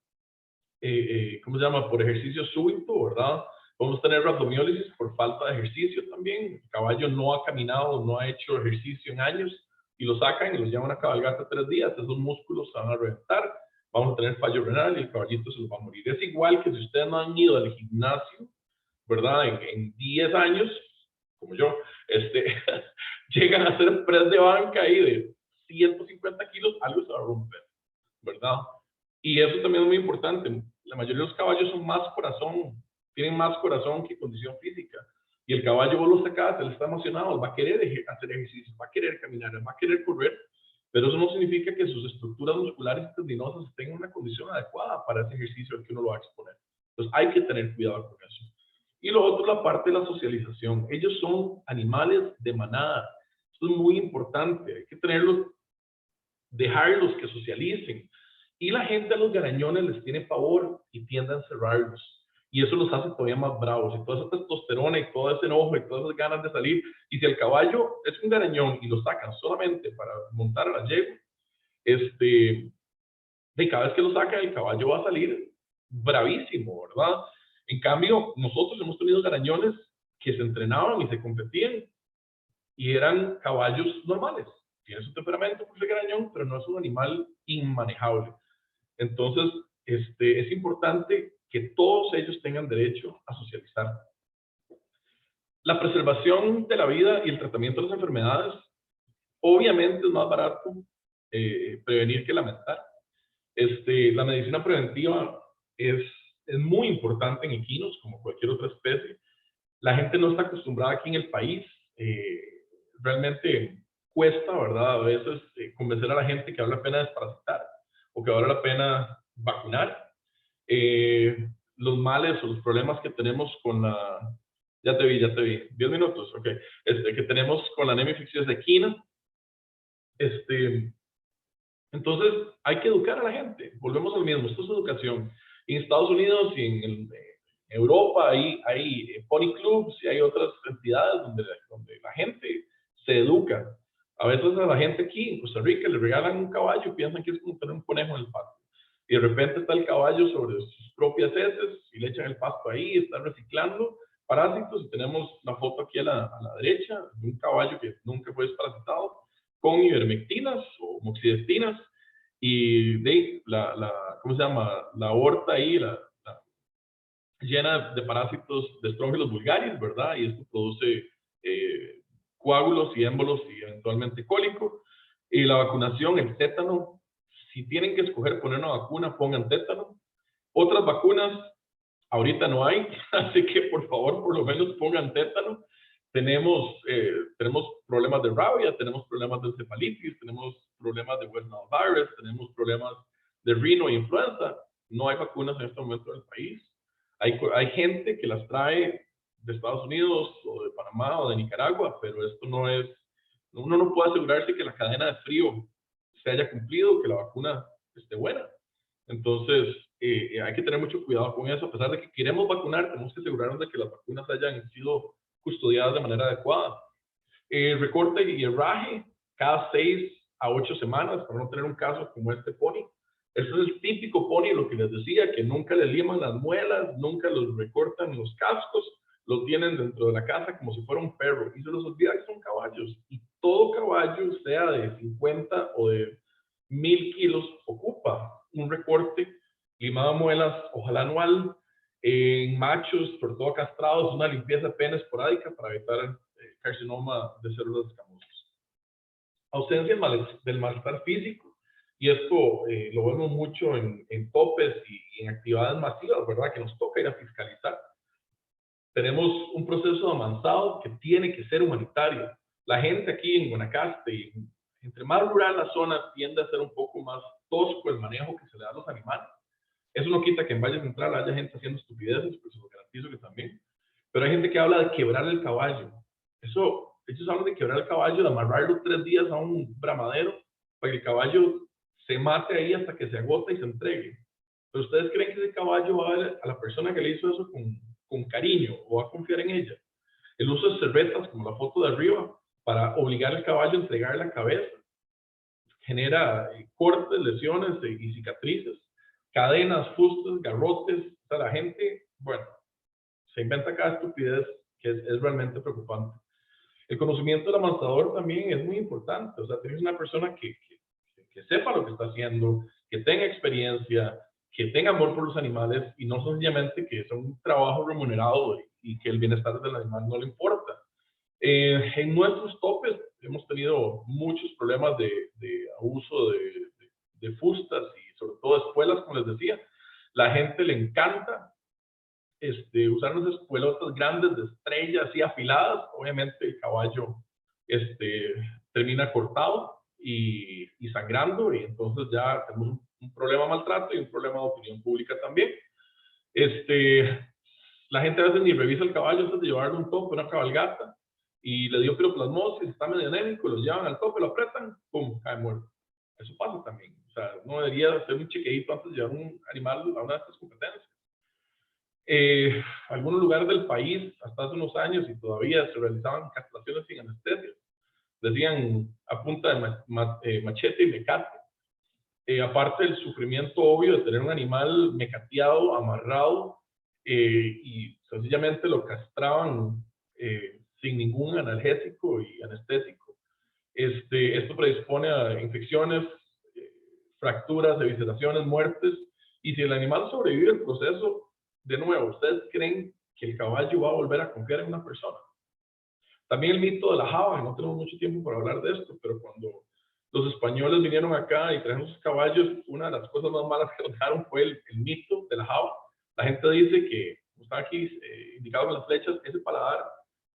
¿cómo se llama? Por ejercicio súbito, ¿verdad? Podemos tener rhabdomiólisis por falta de ejercicio también. El caballo no ha caminado, no ha hecho ejercicio en años y lo sacan y lo llevan a cabalgata 3 días. Esos músculos se van a reventar, vamos a tener fallo renal y el caballito se los va a morir. Es igual que si ustedes no han ido al gimnasio, ¿verdad? En 10 años, como yo, llegan a hacer press de banca ahí de 150 kilos, algo se va a romper, ¿verdad? Y eso también es muy importante. La mayoría de los caballos son más corazón, tienen más corazón que condición física. Y el caballo vos lo sacás, él está emocionado, él va a querer hacer ejercicio, va a querer caminar, él va a querer correr, pero eso no significa que sus estructuras musculares y tendinosas estén en una condición adecuada para ese ejercicio al que uno lo va a exponer. Entonces hay que tener cuidado con eso. Y lo otro, la parte de la socialización. Ellos son animales de manada. Esto es muy importante. Hay que tenerlos, dejarlos que socialicen. Y la gente a los garañones les tiene pavor y tiende a encerrarlos. Y eso los hace todavía más bravos. Y toda esa testosterona y todo ese enojo y todas esas ganas de salir. Y si el caballo es un garañón y lo sacan solamente para montar a la yegua, de cada vez que lo sacan, el caballo va a salir bravísimo, ¿verdad? En cambio, nosotros hemos tenido garañones que se entrenaban y se competían y eran caballos normales. Tienen su temperamento por ser garañón, pero no es un animal inmanejable. Entonces, es importante que todos ellos tengan derecho a socializar. La preservación de la vida y el tratamiento de las enfermedades, obviamente es más barato prevenir que lamentar. La medicina preventiva es muy importante en equinos, como cualquier otra especie. La gente no está acostumbrada aquí en el país. Realmente cuesta, ¿verdad? A veces convencer a la gente que vale la pena desparasitar o que vale la pena vacunar. Los males o los problemas que tenemos con la... Ya te vi. 10 minutos, ok. Que tenemos con la anemia infecciosa equina. Entonces, hay que educar a la gente. Volvemos al mismo. Esto es educación. En Estados Unidos y en Europa hay pony clubs y hay otras entidades donde la gente se educa. A veces a la gente aquí en Costa Rica le regalan un caballo y piensan que es como tener un conejo en el patio. Y de repente está el caballo sobre sus propias heces y le echan el pasto ahí, están reciclando parásitos. Y tenemos la foto aquí a la derecha de un caballo que nunca fue desparasitado con ivermectinas o moxidectinas y ¿cómo se llama? La aorta ahí, llena de parásitos de Strongylos vulgaris, ¿verdad? Y esto produce coágulos y émbolos y eventualmente cólico. Y la vacunación, el tétano, si tienen que escoger poner una vacuna, pongan tétano. Otras vacunas, ahorita no hay, así que por favor, por lo menos pongan tétano. Tenemos problemas de rabia, tenemos problemas de encefalitis, tenemos problemas de West Nile virus, tenemos problemas de rino e influenza. No hay vacunas en este momento en el país. Hay gente que las trae de Estados Unidos o de Panamá o de Nicaragua, pero esto no es, uno no puede asegurarse que la cadena de frío se haya cumplido, que la vacuna esté buena. Entonces, hay que tener mucho cuidado con eso. A pesar de que queremos vacunar, tenemos que asegurarnos de que las vacunas hayan sido custodiadas de manera adecuada. Recorte y herraje cada 6 a 8 semanas para no tener un caso como este pony. Este es el típico pony, lo que les decía, que nunca le liman las muelas, nunca los recortan los cascos, lo tienen dentro de la casa como si fuera un perro y se los olvida que son caballos. Y todo caballo, sea de 50 o de 1000 kilos, ocupa un recorte, limado de muelas, ojalá anual, en machos, sobre todo castrados, una limpieza apenas esporádica para evitar carcinoma de células escamosas. Ausencia del malestar físico, y esto lo vemos mucho en topes y en actividades masivas, ¿verdad? Que nos toca ir a fiscalizar. Tenemos un proceso avanzado que tiene que ser humanitario. La gente aquí en Guanacaste y gente entre más rural la zona, tiende a ser un poco más tosco el manejo que se le da a los animales. Eso no quita que en Valle Central haya gente haciendo estupideces, pues se lo garantizo que también. Pero hay gente que habla de quebrar el caballo. Ellos hablan de quebrar el caballo, de amarrarlo 3 días a un bramadero para que el caballo se mate ahí hasta que se agota y se entregue. Pero ustedes creen que ese caballo va a ver a la persona que le hizo eso con cariño o va a confiar en ella. El uso de cerbetas, como la foto de arriba, para obligar al caballo a entregar la cabeza, genera cortes, lesiones y cicatrices, cadenas, fustas, garrotes. O sea, la gente, bueno, se inventa cada estupidez que es realmente preocupante. El conocimiento del amansador también es muy importante. O sea, tienes una persona que sepa lo que está haciendo, que tenga experiencia, que tenga amor por los animales y no sencillamente que es un trabajo remunerado y que el bienestar del animal no le importa. En nuestros topes hemos tenido muchos problemas de abuso de fustas y sobre todo espuelas, como les decía. La gente le encanta usar unas espuelotas grandes de estrellas así afiladas. Obviamente el caballo termina cortado y sangrando, y entonces ya tenemos un problema de maltrato y un problema de opinión pública también. La gente a veces ni revisa el caballo antes de llevarlo a un tope, una cabalgata, y le dio piroplasmosis, está medio anémico, lo llevan al tope, lo apretan, pum, cae muerto. Eso pasa también. O sea, no debería hacer un chequeito antes de llevar un animal a una de estas competencias. Algunos lugares del país, hasta hace unos años, y todavía se realizaban castraciones sin anestesia. Decían a punta de machete y mecate. Aparte del sufrimiento obvio de tener un animal mecateado, amarrado, y sencillamente lo castraban sin ningún analgésico y anestésico. Esto predispone a infecciones, fracturas, evisceraciones, muertes, y si el animal sobrevive el proceso, de nuevo, ¿ustedes creen que el caballo va a volver a confiar en una persona? También el mito de la java, no tenemos mucho tiempo para hablar de esto, pero cuando los españoles vinieron acá y trajeron sus caballos, una de las cosas más malas que dejaron fue el mito de la java. La gente dice que, como está aquí indicado en las flechas, ese paladar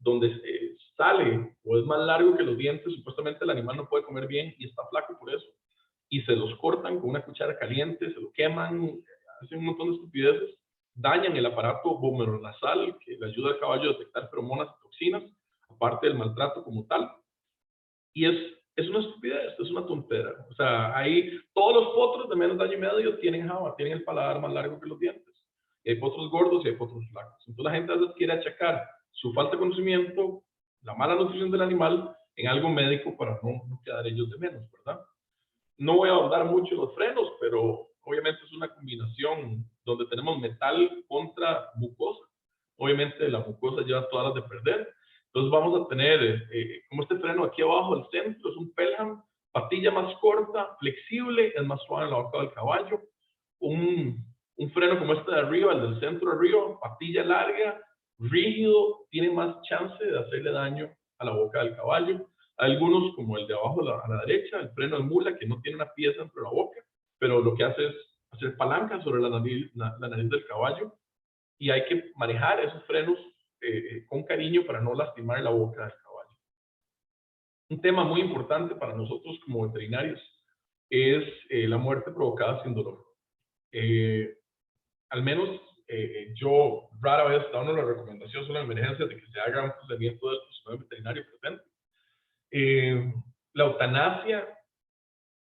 donde sale o es más largo que los dientes, supuestamente el animal no puede comer bien y está flaco por eso. Y se los cortan con una cuchara caliente, se lo queman, hacen un montón de estupideces, dañan el aparato vomeronasal que le ayuda al caballo a detectar feromonas y toxinas, aparte del maltrato como tal. Y es una estupidez, es una tontera. O sea, ahí todos los potros de menos de año y medio tienen java, tienen el paladar más largo que los dientes. Y hay potros gordos y hay potros flacos. Entonces la gente a veces quiere achacar su falta de conocimiento, la mala nutrición del animal, en algo médico para no quedar ellos de menos, ¿verdad? No voy a ahondar mucho en los frenos, pero obviamente es una combinación donde tenemos metal contra mucosa. Obviamente la mucosa lleva todas las de perder. Entonces vamos a tener, como este freno aquí abajo, el centro, es un Pelham, patilla más corta, flexible, es más suave en la boca del caballo. Un freno como este de arriba, el del centro arriba, patilla larga, rígido, tiene más chance de hacerle daño a la boca del caballo. Algunos, como el de abajo a la derecha, el freno de mula, que no tiene una pieza dentro de la boca, pero lo que hace es hacer palanca sobre la nariz del caballo, y hay que manejar esos frenos con cariño para no lastimar la boca del caballo. Un tema muy importante para nosotros como veterinarios es la muerte provocada sin dolor. Al menos yo rara vez dando la recomendación sobre la emergencia de que se haga un procedimiento del personal veterinario presente. La eutanasia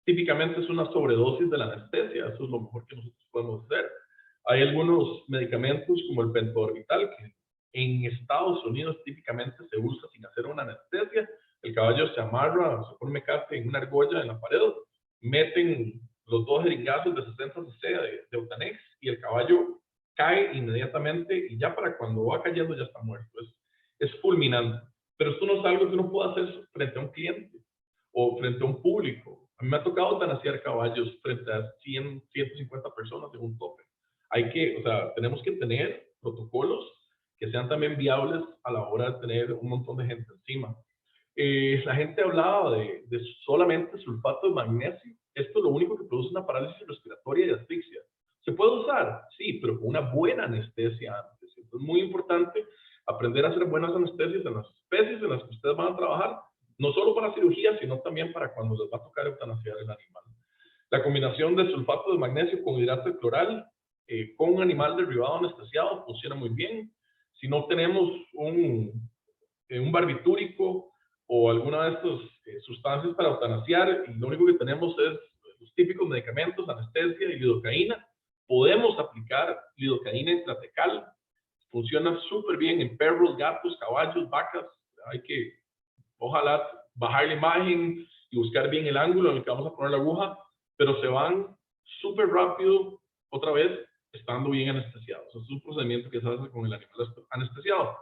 típicamente es una sobredosis de la anestesia, eso es lo mejor que nosotros podemos hacer. Hay algunos medicamentos como el pentobarbital que en Estados Unidos típicamente se usa sin hacer una anestesia. El caballo se amarra, se pone mecate en una argolla en la pared, meten los 2 jeringazos de 60 cc de Eutanex y el caballo cae inmediatamente, y ya para cuando va cayendo ya está muerto. Es fulminante. Pero esto no es algo que uno pueda hacer frente a un cliente o frente a un público. A mí me ha tocado eutanasiar caballos frente a 100, 150 personas en un tope. Tenemos que tener protocolos que sean también viables a la hora de tener un montón de gente encima. La gente hablaba de solamente sulfato de magnesio. Esto es lo único que produce una parálisis respiratoria y asfixia. ¿Se puede usar? Sí, pero con una buena anestesia antes. Entonces es muy importante aprender a hacer buenas anestesias en las especies en las que ustedes van a trabajar, no solo para cirugía, cirugía, sino también para cuando les va a tocar eutanasiar el animal. La combinación de sulfato de magnesio con hidrato de cloral con un animal derribado anestesiado funciona muy bien. Si no tenemos un barbitúrico o alguna de estas sustancias para eutanasiar y lo único que tenemos es los típicos medicamentos, anestesia y lidocaína, podemos aplicar lidocaína intratecal. Funciona súper bien en perros, gatos, caballos, vacas. Hay que, ojalá, bajar la imagen y buscar bien el ángulo en el que vamos a poner la aguja, pero se van súper rápido, otra vez, estando bien anestesiados. Es un procedimiento que se hace con el animal anestesiado.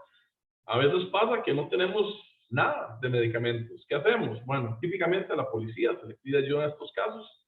A veces pasa que no tenemos nada de medicamentos. ¿Qué hacemos? Bueno, típicamente a la policía se le pide ayuda en estos casos.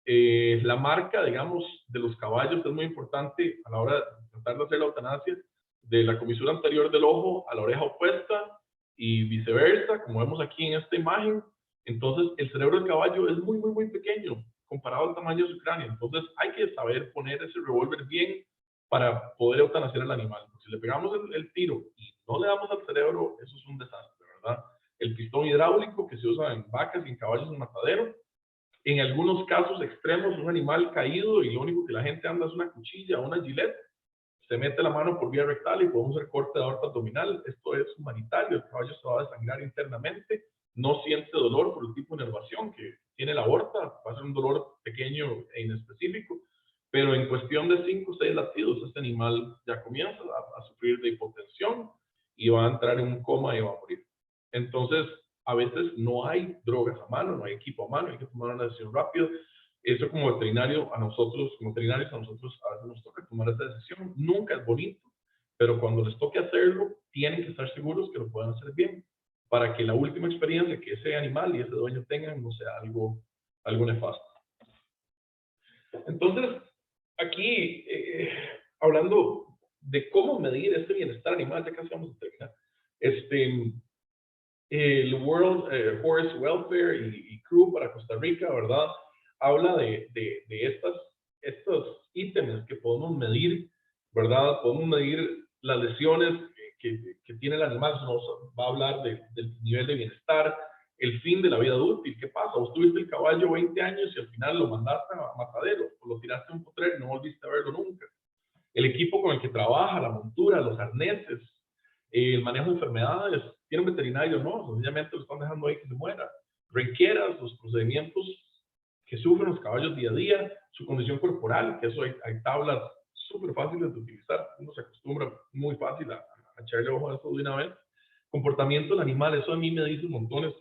La marca, digamos, de los caballos es muy importante a la hora de tratar de hacer la eutanasia, de la comisura anterior del ojo a la oreja opuesta y viceversa, como vemos aquí en esta imagen. Entonces, el cerebro del caballo es muy, muy, muy pequeño comparado al tamaño de su cráneo. Entonces, hay que saber poner ese revólver bien para poder eutanasiar al animal. Si le pegamos el tiro y no le damos al cerebro, eso es un desastre, ¿verdad? El pistón hidráulico que se usa en vacas y en caballos en matadero. En algunos casos extremos, un animal caído y lo único que la gente anda es una cuchilla o una gilet, se mete la mano por vía rectal y podemos hacer corte de aorta abdominal. Esto es humanitario, el caballo se va a desangrar internamente, no siente dolor por el tipo de inervación que tiene la aorta, va a ser un dolor pequeño e inespecífico, pero en cuestión de 5 o 6 latidos, este animal ya comienza a sufrir de hipotensión y va a entrar en un coma y va a morir. Entonces, a veces no hay drogas a mano, no hay equipo a mano, hay que tomar una decisión rápida. Eso como veterinario, como veterinarios, a nosotros a veces nos toca tomar esa decisión. Nunca es bonito, pero cuando les toque hacerlo, tienen que estar seguros que lo puedan hacer bien, para que la última experiencia que ese animal y ese dueño tengan no sea algo nefasto. Entonces, aquí, hablando de cómo medir este bienestar animal, ya casi vamos a terminar, el World Horse Welfare y Crew para Costa Rica, ¿verdad? Habla de estos ítems que podemos medir, ¿verdad? Podemos medir las lesiones que tiene el animal, nos va a hablar del nivel de bienestar, el fin de la vida útil. ¿Qué pasa? Vos tuviste el caballo 20 años y al final lo mandaste a matadero, o lo tiraste a un potrero y no volviste a verlo nunca. El equipo con el que trabaja, la montura, los arneses, el manejo de enfermedades, tiene un veterinario, no, sencillamente lo están dejando ahí que se muera. Renqueras, los procedimientos que sufren los caballos día a día, su condición corporal, que eso hay tablas súper fáciles de utilizar, uno se acostumbra muy fácil a echarle ojo a eso de una vez. Comportamiento del animal, eso a mí me dice montones,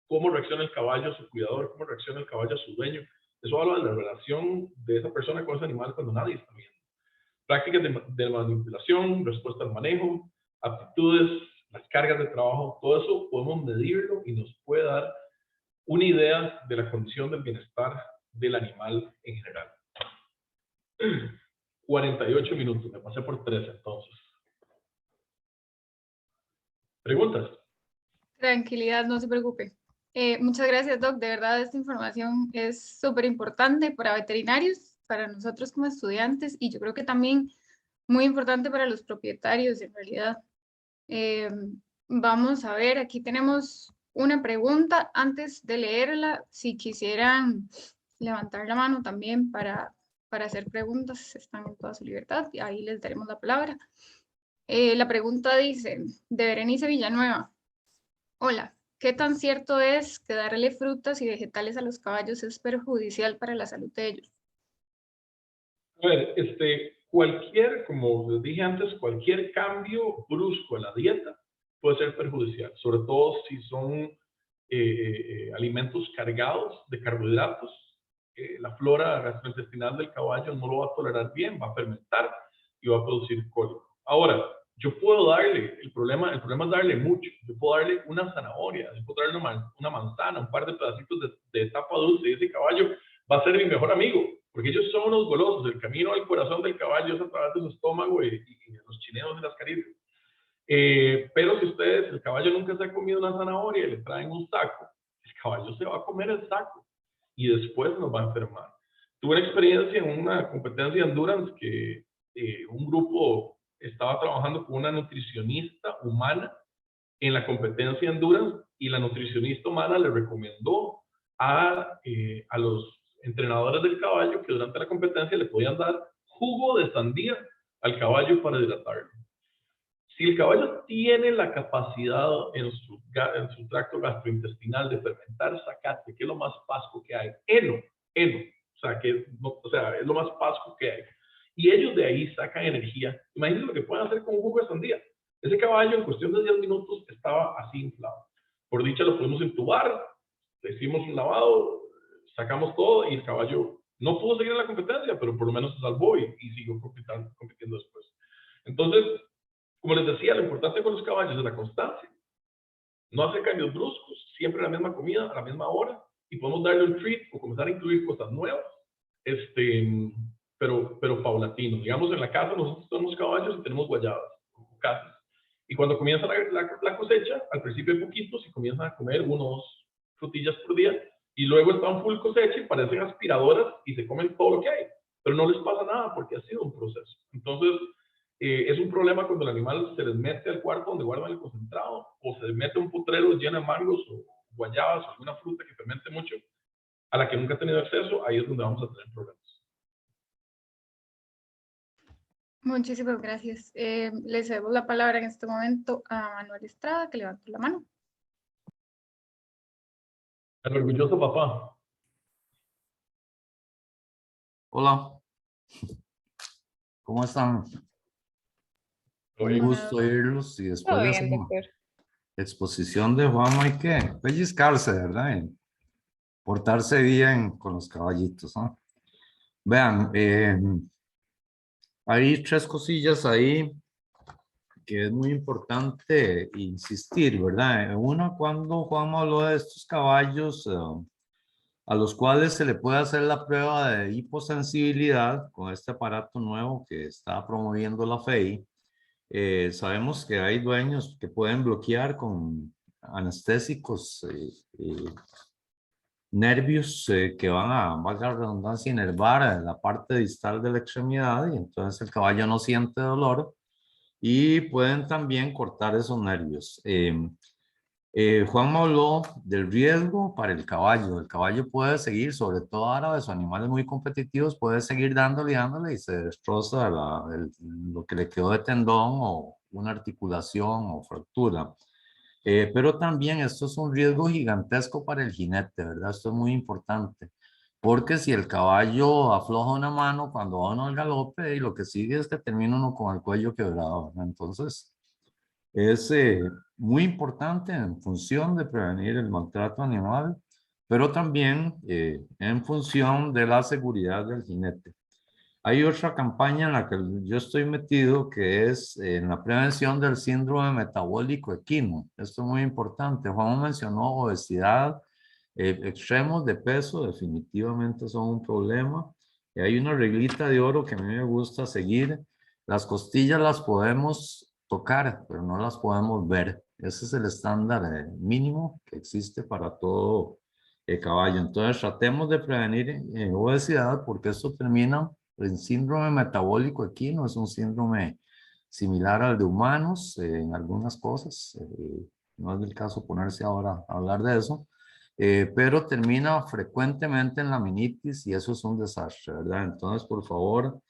cómo reacciona el caballo a su cuidador, cómo reacciona el caballo a su dueño. Eso habla de la relación de esa persona con ese animal cuando nadie está viendo. Prácticas de manipulación, respuesta al manejo, aptitudes, las cargas de trabajo, todo eso podemos medirlo y nos puede dar una idea de la condición del bienestar del animal en general. 48 minutos, me pasé por 3 entonces. ¿Preguntas? Tranquilidad, no se preocupe. Muchas gracias, Doc. De verdad, esta información es súper importante para veterinarios, para nosotros como estudiantes y yo creo que también muy importante para los propietarios en realidad. Vamos a ver, aquí tenemos una pregunta. Antes de leerla, si quisieran levantar la mano también para hacer preguntas, están en toda su libertad y ahí les daremos la palabra. La pregunta dice, de Berenice Villanueva. Hola, ¿qué tan cierto es que darle frutas y vegetales a los caballos es perjudicial para la salud de ellos? A ver, como les dije antes, cualquier cambio brusco en la dieta puede ser perjudicial, sobre todo si son alimentos cargados de carbohidratos. La flora gastrointestinal del caballo no lo va a tolerar bien, va a fermentar y va a producir cólico. Ahora, yo puedo darle, el problema es darle mucho. Yo puedo darle una zanahoria, yo puedo darle una manzana, un par de pedacitos de tapa dulce, y ese caballo va a ser mi mejor amigo, porque ellos son unos golosos. El camino al corazón del caballo es a través de su estómago y los chineos y las caricias. Pero si el caballo nunca se ha comido una zanahoria y le traen un saco, el caballo se va a comer el saco y después nos va a enfermar. Tuve una experiencia en una competencia de endurance que un grupo estaba trabajando con una nutricionista humana en la competencia de endurance y la nutricionista humana le recomendó a los entrenadores del caballo que durante la competencia le podían dar jugo de sandía al caballo para hidratarlo. Si el caballo tiene la capacidad en su tracto gastrointestinal de fermentar zacate, que es lo más pasco que hay, heno, o sea, es lo más pasco que hay, y ellos de ahí sacan energía, imagínense lo que pueden hacer con un jugo de sandía. Ese caballo en cuestión de 10 minutos estaba así inflado. Por dicha lo pudimos entubar, le hicimos un lavado, sacamos todo y el caballo no pudo seguir en la competencia, pero por lo menos se salvó y siguió compitiendo después. Entonces, como les decía, lo importante con los caballos es la constancia. No hacer cambios bruscos, siempre la misma comida, a la misma hora, y podemos darle un treat o comenzar a incluir cosas nuevas, pero paulatino. Digamos, en la casa nosotros tenemos caballos y tenemos guayabas, o casas. Y cuando comienza la cosecha, al principio hay poquitos y comienzan a comer 1 o 2 frutillas por día, y luego están full cosecha y parecen aspiradoras y se comen todo lo que hay, pero no les pasa nada porque ha sido un proceso. Entonces, es un problema cuando el animal se les mete al cuarto donde guardan el concentrado o se les mete un potrero lleno de mangos o guayabas o alguna fruta que fermente mucho a la que nunca ha tenido acceso, ahí es donde vamos a tener problemas. Muchísimas gracias. Le cedo la palabra en este momento a Manuel Estrada, que levantó la mano. El orgulloso papá. Hola, ¿cómo están? Un gusto oírlos y después Todo de bien, esa doctor. exposición de Juan hay que pellizcarse, ¿verdad? Y portarse bien con los caballitos, ¿no? Vean, hay 3 cosillas ahí que es muy importante insistir, ¿verdad? Una, cuando Juan habló de estos caballos a los cuales se le puede hacer la prueba de hiposensibilidad con este aparato nuevo que está promoviendo la FEI. Sabemos que hay dueños que pueden bloquear con anestésicos nervios que van a, valga la redundancia, inervar la parte distal de la extremidad y entonces el caballo no siente dolor y pueden también cortar esos nervios. Juan habló del riesgo para el caballo. El caballo puede seguir, sobre todo ahora de sus animales muy competitivos, puede seguir dándole y dándole y se destroza lo que le quedó de tendón o una articulación o fractura. Pero también esto es un riesgo gigantesco para el jinete, ¿verdad? Esto es muy importante. Porque si el caballo afloja una mano cuando va uno al galope, y lo que sigue es que termina uno con el cuello quebrado, ¿verdad? Entonces, es muy importante en función de prevenir el maltrato animal, pero también en función de la seguridad del jinete. Hay otra campaña en la que yo estoy metido que es en la prevención del síndrome metabólico equino. Esto es muy importante. Juan mencionó obesidad, extremos de peso definitivamente son un problema. Y hay una reglita de oro que a mí me gusta seguir. Las costillas las podemos tocar, pero no las podemos ver. Ese es el estándar mínimo que existe para todo caballo. Entonces tratemos de prevenir obesidad porque esto termina en síndrome metabólico equino. Es un síndrome similar al de humanos en algunas cosas. No es el caso ponerse ahora a hablar de eso. Pero termina frecuentemente en la laminitis y eso es un desastre, ¿verdad? Entonces, por favor,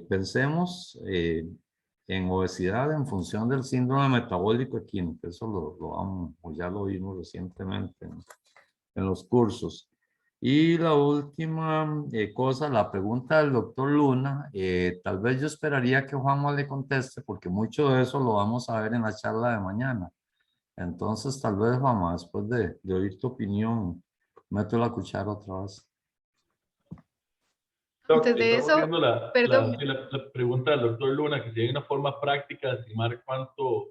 pensemos en obesidad en función del síndrome metabólico equino, que eso ya lo vimos recientemente en los cursos. Y la última cosa, la pregunta del doctor Luna, tal vez yo esperaría que Juanma le conteste porque mucho de eso lo vamos a ver en la charla de mañana. Entonces, tal vez, Juanma, después de oír tu opinión, meto la cuchara otra vez. Antes de Estamos eso, viendo perdón. la pregunta del doctor Luna, que si hay una forma práctica de estimar cuánto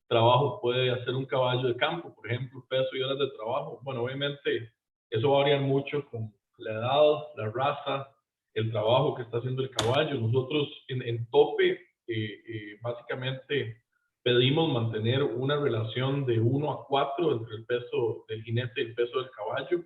trabajo puede hacer un caballo de campo, por ejemplo, peso y horas de trabajo. Bueno, obviamente eso va a variar mucho con la edad, la raza, el trabajo que está haciendo el caballo. Nosotros en tope, básicamente pedimos mantener una relación de 1 a 4 entre el peso del jinete y el peso del caballo.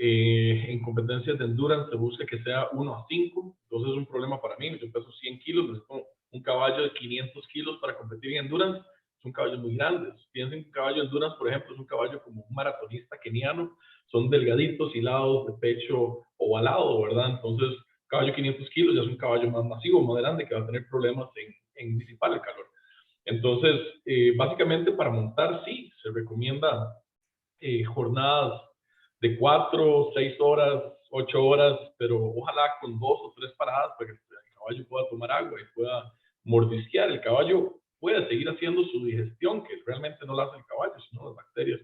En competencias de endurance se busca que sea 1 a 5, entonces es un problema para mí. Yo peso 100 kilos, necesito un caballo de 500 kilos para competir en endurance, son caballos muy grandes. Piensen que un caballo endurance, por ejemplo, es un caballo como un maratonista keniano, son delgaditos, hilados, de pecho ovalado, ¿verdad? Entonces, caballo 500 kilos ya es un caballo más masivo, más grande, que va a tener problemas en disipar el calor. Entonces, básicamente para montar, sí, se recomienda jornadas de 4, 6 horas, 8 horas, pero ojalá con 2 o 3 paradas para que el caballo pueda tomar agua y pueda mordisquear. El caballo puede seguir haciendo su digestión, que realmente no la hace el caballo, sino las bacterias,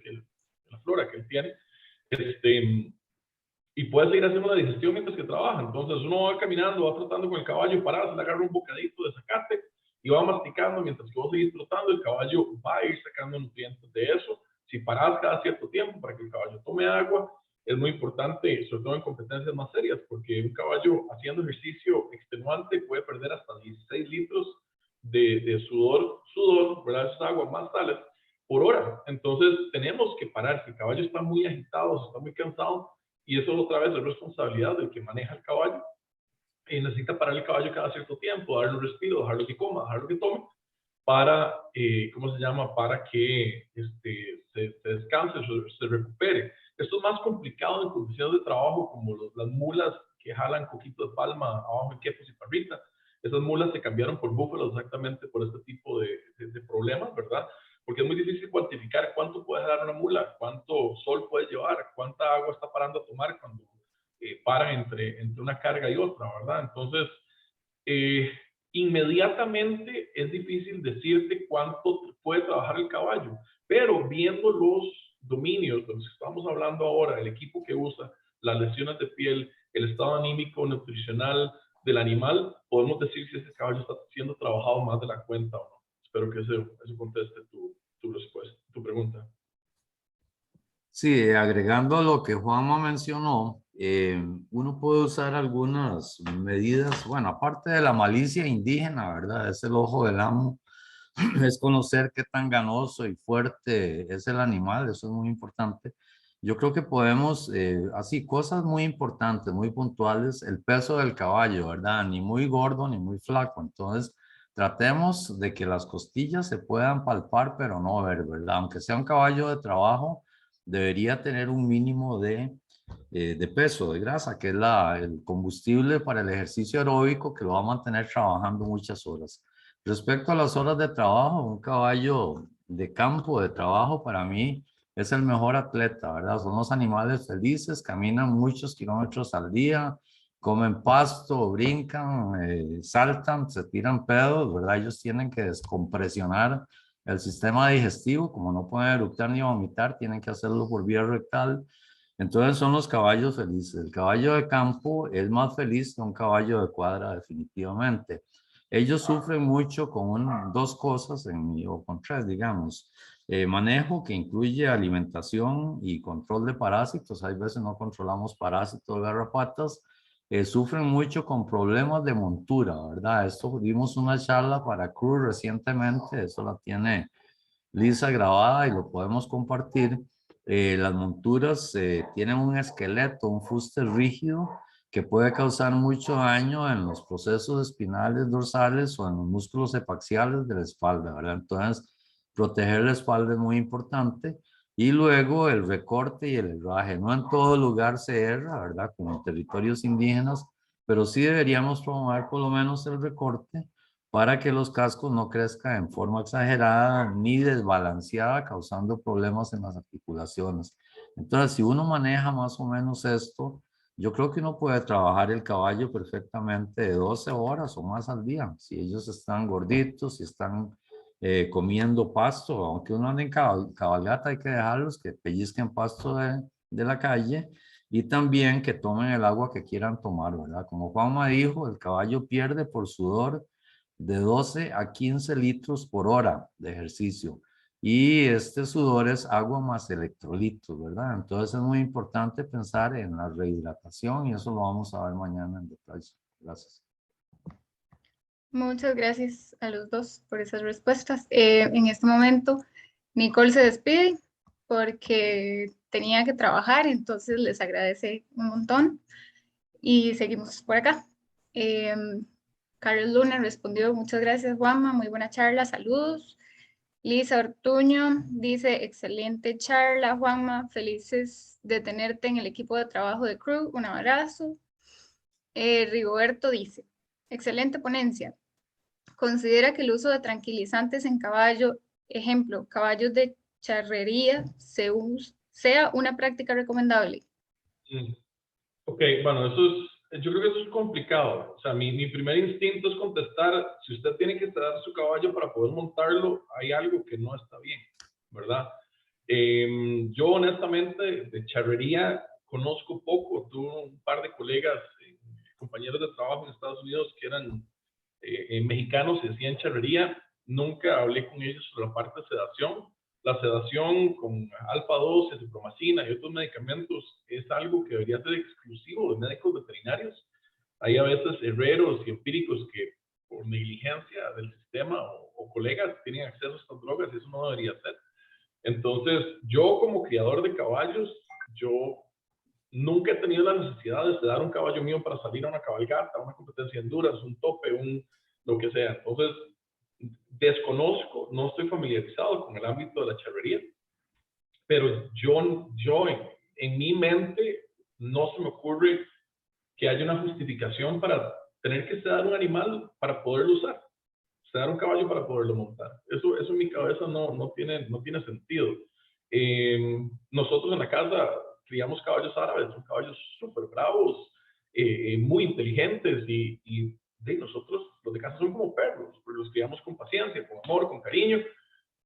la flora que él tiene. Y puede seguir haciendo la digestión mientras que trabaja. Entonces uno va caminando, va trotando con el caballo parado, se le agarra un bocadito de zacate y va masticando mientras que vos seguís trotando, el caballo va a ir sacando nutrientes de eso. Si parás cada cierto tiempo para que el caballo tome agua, es muy importante, sobre todo en competencias más serias, porque un caballo haciendo ejercicio extenuante puede perder hasta 16 litros de sudor, ¿verdad? Es agua más sales por hora. Entonces tenemos que parar. Si el caballo está muy agitado, está muy cansado, y eso otra vez es responsabilidad del que maneja el caballo, y necesita parar el caballo cada cierto tiempo, darle un respiro, dejarlo que coma, dejarlo que tome, para, ¿cómo se llama? Para que se descanse, se recupere. Esto es más complicado en condiciones de trabajo como las mulas que jalan coquito de palma abajo en quepos y parrita. Esas mulas se cambiaron por búfalos exactamente por este tipo de problemas, ¿verdad? Porque es muy difícil cuantificar cuánto puede dar una mula, cuánto sol puede llevar, cuánta agua está parando a tomar cuando para entre una carga y otra, ¿verdad? Entonces, inmediatamente es difícil decirte cuánto puede trabajar el caballo, pero viendo los dominios de los que estamos hablando ahora, el equipo que usa, las lesiones de piel, el estado anímico, nutricional del animal, podemos decir si ese caballo está siendo trabajado más de la cuenta o no. Espero que eso conteste tu respuesta, tu pregunta. Sí, agregando lo que Juanma mencionó, uno puede usar algunas medidas, bueno, aparte de la malicia indígena, ¿verdad? Es el ojo del amo, es conocer qué tan ganoso y fuerte es el animal, eso es muy importante. Yo creo que podemos, así, cosas muy importantes, muy puntuales, el peso del caballo, ¿verdad? Ni muy gordo ni muy flaco, entonces tratemos de que las costillas se puedan palpar, pero no ver, ¿verdad? Aunque sea un caballo de trabajo, debería tener un mínimo de peso, de grasa, que es el combustible para el ejercicio aeróbico que lo va a mantener trabajando muchas horas. Respecto a las horas de trabajo, un caballo de campo, de trabajo, para mí es el mejor atleta, ¿verdad? Son los animales felices, caminan muchos kilómetros al día, comen pasto, brincan, saltan, se tiran pedos, ¿verdad? Ellos tienen que descompresionar el sistema digestivo, como no pueden eructar ni vomitar, tienen que hacerlo por vía rectal. Entonces son los caballos felices. El caballo de campo es más feliz que un caballo de cuadra definitivamente. Ellos sufren mucho con dos cosas, o con tres, digamos. Manejo que incluye alimentación y control de parásitos. Hay veces no controlamos parásitos, garrapatas. Sufren mucho con problemas de montura, ¿verdad? Esto dimos una charla para Cruz recientemente, eso la tiene Lisa grabada y lo podemos compartir. Las monturas tienen un esqueleto, un fuste rígido que puede causar mucho daño en los procesos espinales dorsales o en los músculos epaxiales de la espalda, ¿verdad? Entonces, proteger la espalda es muy importante. Y luego el recorte y el herraje. No en todo lugar se herra, ¿verdad? Como en territorios indígenas, pero sí deberíamos promover por lo menos el recorte para que los cascos no crezcan en forma exagerada ni desbalanceada, causando problemas en las articulaciones. Entonces, si uno maneja más o menos esto, yo creo que uno puede trabajar el caballo perfectamente de 12 horas o más al día. Si ellos están gorditos, si están comiendo pasto, aunque uno ande en cabalgata, hay que dejarlos que pellizquen pasto de la calle y también que tomen el agua que quieran tomar, ¿verdad? Como Juanma dijo, el caballo pierde por sudor de 12 a 15 litros por hora de ejercicio. Y este sudor es agua más electrolitos, ¿verdad? Entonces es muy importante pensar en la rehidratación y eso lo vamos a ver mañana en detalle. Gracias. Muchas gracias a los dos por esas respuestas. En este momento, Nicole se despide porque tenía que trabajar, entonces les agradece un montón y seguimos por acá. Carlos Luna respondió, muchas gracias Juanma, muy buena charla, saludos. Lisa Ortuño dice, excelente charla, Juanma, felices de tenerte en el equipo de trabajo de Crew, un abrazo. Rigoberto dice, excelente ponencia. Considera que el uso de tranquilizantes en caballo, ejemplo, caballos de charrería, sea una práctica recomendable. Ok, bueno, yo creo que eso es complicado. O sea, mi primer instinto es contestar, si usted tiene que sedar su caballo para poder montarlo, hay algo que no está bien, ¿verdad? Yo honestamente de charrería conozco poco. Tuve un par de colegas, compañeros de trabajo en Estados Unidos que eran mexicanos y hacían charrería. Nunca hablé con ellos sobre la parte de sedación. La sedación con alfa-2, cipromacina y otros medicamentos es algo que debería ser exclusivo de médicos veterinarios. Hay a veces herreros y empíricos que por negligencia del sistema o colegas tienen acceso a estas drogas y eso no debería ser. Entonces, yo como criador de caballos, yo nunca he tenido la necesidad de sedar un caballo mío para salir a una cabalgata, a una competencia de endurance, un tope, lo que sea. Entonces, desconozco, no estoy familiarizado con el ámbito de la charrería, pero yo en mi mente no se me ocurre que haya una justificación para tener que sedar un animal para poderlo usar, sedar un caballo para poderlo montar. Eso en mi cabeza no tiene sentido. Nosotros en la casa criamos caballos árabes, son caballos súper bravos, muy inteligentes y nosotros los de casa son como perros, pero los criamos con paciencia, con amor, con cariño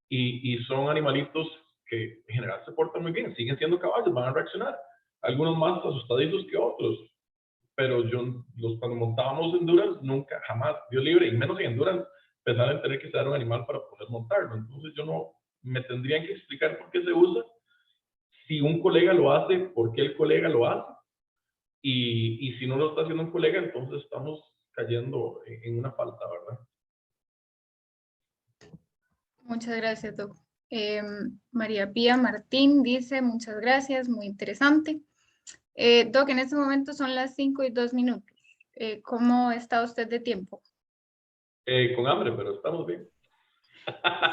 y son animalitos que en general se portan muy bien, siguen siendo caballos, van a reaccionar, algunos más asustadizos que otros, pero cuando montábamos endurance, nunca, jamás, Dios libre, y menos en endurance, pensaba en tener que sedar un animal para poder montarlo. Entonces yo no, me tendrían que explicar por qué se usa, si un colega lo hace, por qué el colega lo hace, y si no lo está haciendo un colega, entonces estamos cayendo en una falta, ¿verdad? Muchas gracias, Doc. María Pía Martín dice, muchas gracias, muy interesante. Doc, en este momento son las 5:02. ¿Cómo está usted de tiempo? Con hambre, pero estamos bien.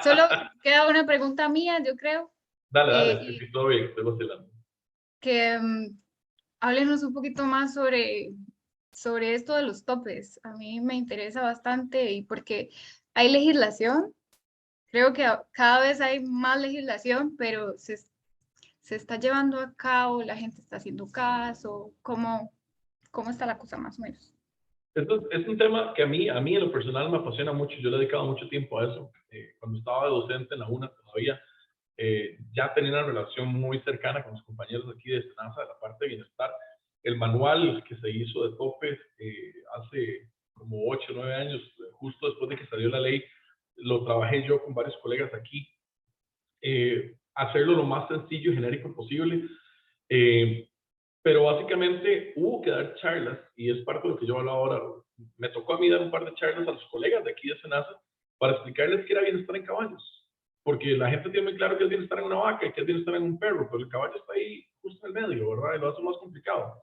Solo queda una pregunta mía, yo creo. Dale, sí, todo bien, estoy vacilando. Que háblenos un poquito más sobre esto de los topes. A mí me interesa bastante y porque hay legislación, creo que cada vez hay más legislación, pero se está llevando a cabo, la gente está haciendo caso, ¿cómo está la cosa más o menos? Esto es un tema que a mí en lo personal me apasiona mucho. Yo le he dedicado mucho tiempo a eso. Cuando estaba de docente en la UNA todavía, ya tenía una relación muy cercana con los compañeros aquí de Senasa, de la parte de bienestar. El manual que se hizo de topes hace como 8 o 9 años, justo después de que salió la ley, lo trabajé yo con varios colegas aquí. Hacerlo lo más sencillo y genérico posible. Pero básicamente hubo que dar charlas, y es parte de lo que yo hablo ahora. Me tocó a mí dar un par de charlas a los colegas de aquí de Senasa para explicarles qué era bienestar en caballos. Porque la gente tiene muy claro que es bienestar en una vaca y que es bienestar en un perro, pero el caballo está ahí justo en el medio, ¿verdad? Y lo hace más complicado.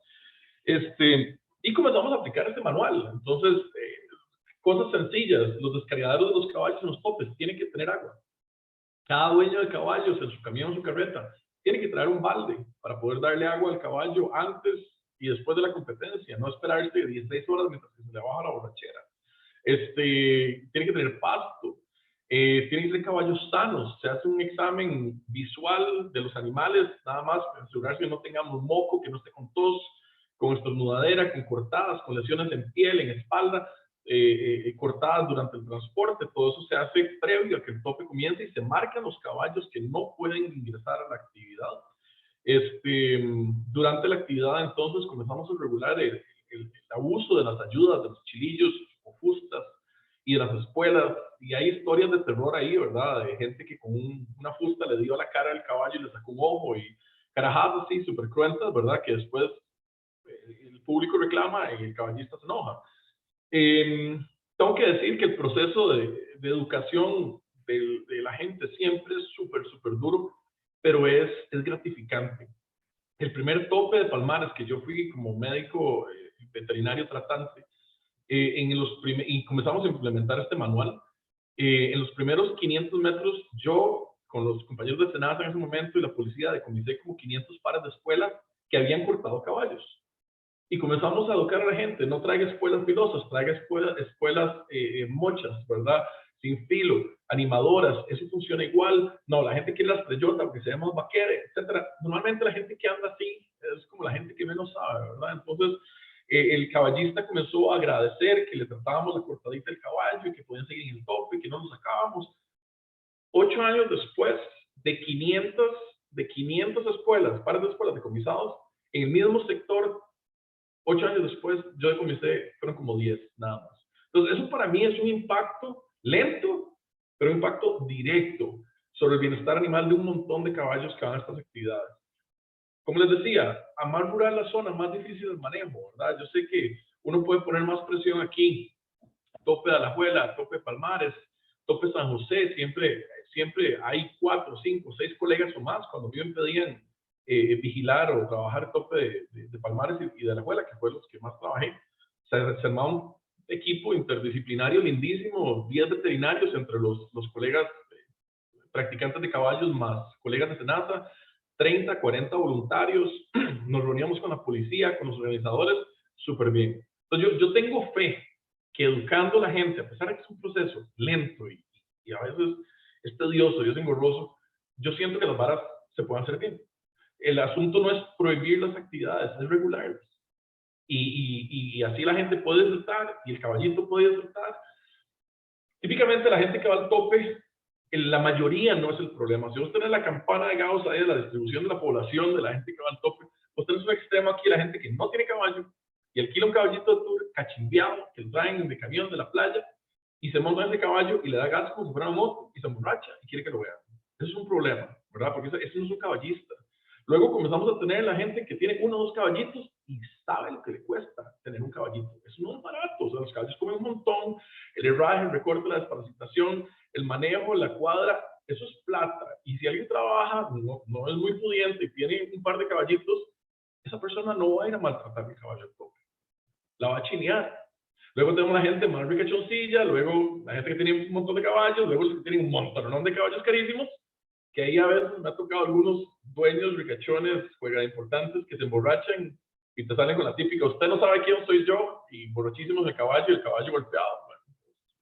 Y comenzamos a aplicar este manual. Entonces, cosas sencillas, los descargaderos de los caballos en los topes tienen que tener agua. Cada dueño de caballos en su camión, en su carreta, tiene que traer un balde para poder darle agua al caballo antes y después de la competencia, no esperarse 16 horas mientras que se le baja la borrachera. Tiene que tener pasto, tienen que ser caballos sanos, se hace un examen visual de los animales, nada más para asegurarse que no tengamos moco, que no esté con tos, con estornudadera, con cortadas, con lesiones en piel, en espalda, cortadas durante el transporte. Todo eso se hace previo a que el tope comience y se marcan los caballos que no pueden ingresar a la actividad. Durante la actividad entonces comenzamos a regular el abuso de las ayudas, de los chilillos o fustas y de las espuelas, y hay historias de terror ahí, ¿verdad? De gente que con una fusta le dio a la cara del caballo y le sacó un ojo, y carajadas así súper cruentas, ¿verdad? Que después el público reclama y el caballista se enoja. Tengo que decir que el proceso de educación de la gente siempre es súper duro, pero es gratificante. El primer tope de Palmares que yo fui como médico veterinario tratante, y comenzamos a implementar este manual, En los primeros 500 metros, yo con los compañeros de Senasa en ese momento y la policía decomisé como 500 pares de espuelas que habían cortado caballos. Y comenzamos a educar a la gente, no traiga espuelas filosas, traiga espuelas mochas, ¿verdad? Sin filo, animadoras, eso funciona igual. No, la gente quiere la estrellota porque se llama vaquera, etcétera. Normalmente la gente que anda así es como la gente que menos sabe, ¿verdad? Entonces, el caballista comenzó a agradecer que le tratábamos la cortadita del caballo y que podían seguir en el tope y que no nos sacábamos. 8 años después, de 500 escuelas, pares de escuelas decomisados, en el mismo sector, 8 años después, yo decomisé, fueron como 10, nada más. Entonces, eso para mí es un impacto lento, pero un impacto directo sobre el bienestar animal de un montón de caballos que van a estas actividades. Como les decía, a más rural la zona, más difícil el manejo, ¿verdad? Yo sé que uno puede poner más presión aquí, tope de Alajuela, tope Palmares, tope San José, siempre hay 4, 5, 6 colegas o más. Cuando me pedían vigilar o trabajar tope de Palmares y de Alajuela, que fue los que más trabajé, se armaba un equipo interdisciplinario lindísimo, 10 veterinarios entre los colegas practicantes de caballos más colegas de Senasa, 30, 40 voluntarios, nos reuníamos con la policía, con los organizadores, súper bien. Entonces yo tengo fe que educando a la gente, a pesar de que es un proceso lento y a veces es tedioso y es engorroso, yo siento que las varas se pueden hacer bien. El asunto no es prohibir las actividades, es regularlas. Y así la gente puede disfrutar y el caballito puede disfrutar. Típicamente la gente que va al tope, la mayoría no es el problema. Si vos tenés la campana de Gauss ahí de la distribución de la población, de la gente que va al tope, vos tenés un extremo aquí, la gente que no tiene caballo y alquila un caballito de tour cachimbeado que lo traen de camión de la playa y se monta en ese caballo y le da gas como si fuera una moto y se emborracha y quiere que lo vean. Eso es un problema, ¿verdad? Porque ese no es un caballista. Luego comenzamos a tener la gente que tiene 1 o 2 caballitos y sabe lo que le cuesta tener un caballito. Eso no es barato. O sea, los caballos comen un montón. El herraje, el recorte, la desparasitación, el manejo, la cuadra, eso es plata. Y si alguien trabaja, no es muy pudiente y tiene un par de caballitos, esa persona no va a ir a maltratar mi caballo al tope. La va a chinear. Luego tenemos la gente más ricachoncilla, luego la gente que tiene un montón de caballos, luego los que tienen un montón de caballos carísimos, que ahí a veces me ha tocado algunos dueños ricachones, juega importantes, que se emborrachan y te salen con la típica, usted no sabe quién soy yo, y borrachísimos el caballo golpeado.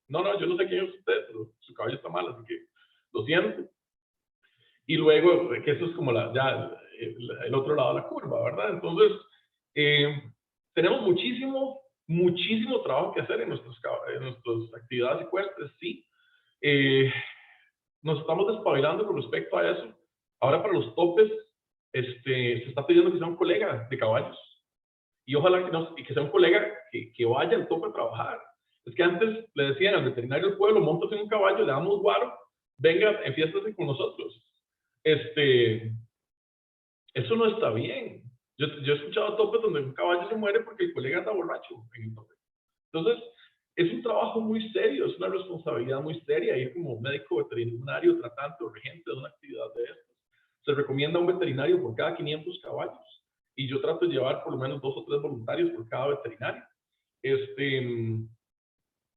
Bueno, no, yo no sé quién es usted, pero su caballo está mal, así que lo siento. Y luego, que eso es como ya el otro lado de la curva, ¿verdad? Entonces, tenemos muchísimo trabajo que hacer en nuestras actividades ecuestres, sí. Nos estamos despabilando con respecto a eso. Ahora para los topes, se está pidiendo que sea un colega de caballos. Y ojalá que sea un colega que vaya al tope a trabajar. Es que antes le decían al veterinario del pueblo, montas en un caballo, le damos guaro, venga, enfiéstate con nosotros. Eso no está bien. Yo he escuchado topes donde un caballo se muere porque el colega anda borracho en el tope. Entonces, es un trabajo muy serio, es una responsabilidad muy seria ir como médico veterinario, tratante o regente de una actividad de estas. Se recomienda un veterinario por cada 500 caballos y yo trato de llevar por lo menos 2 o 3 voluntarios por cada veterinario.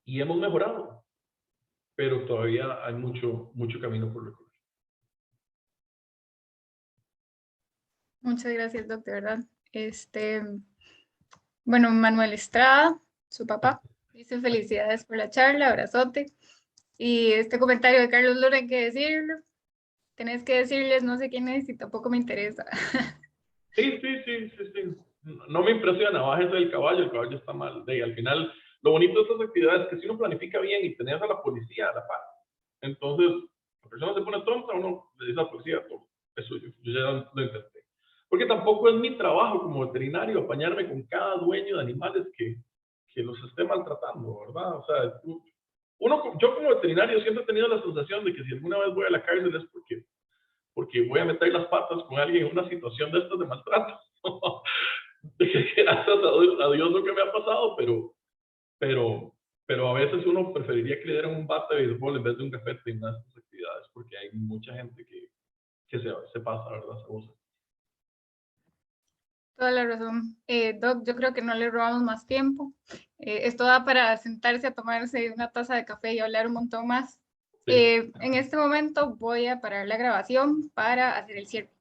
Y hemos mejorado, pero todavía hay mucho camino por recorrer. Muchas gracias, doctor, ¿verdad? Bueno, Manuel Estrada, su papá, dice felicidades por la charla, abrazote. Y este comentario de Carlos Luna hay que decirlo. Tenés que decirles, no sé quién es y tampoco me interesa. Sí. No me impresiona, bájese del caballo, el caballo está mal. Al final, lo bonito de estas actividades es que si uno planifica bien y tenés a la policía a la par, entonces la persona se pone tonta, uno le dice a la policía, todo, eso yo ya lo intenté. Porque tampoco es mi trabajo como veterinario apañarme con cada dueño de animales que los esté maltratando, ¿verdad? O sea, yo como veterinario siempre he tenido la sensación de que si alguna vez voy a la cárcel es porque voy a meter las patas con alguien en una situación de estas de maltrato. Gracias a Dios lo que me ha pasado, pero a veces uno preferiría que le dieran un bate de béisbol en vez de un cafete en estas actividades, porque hay mucha gente que se pasa, ¿verdad? Se usa. Toda la razón. Doc, yo creo que no le robamos más tiempo. Esto da para sentarse a tomarse una taza de café y hablar un montón más, En este momento voy a parar la grabación para hacer el cierre.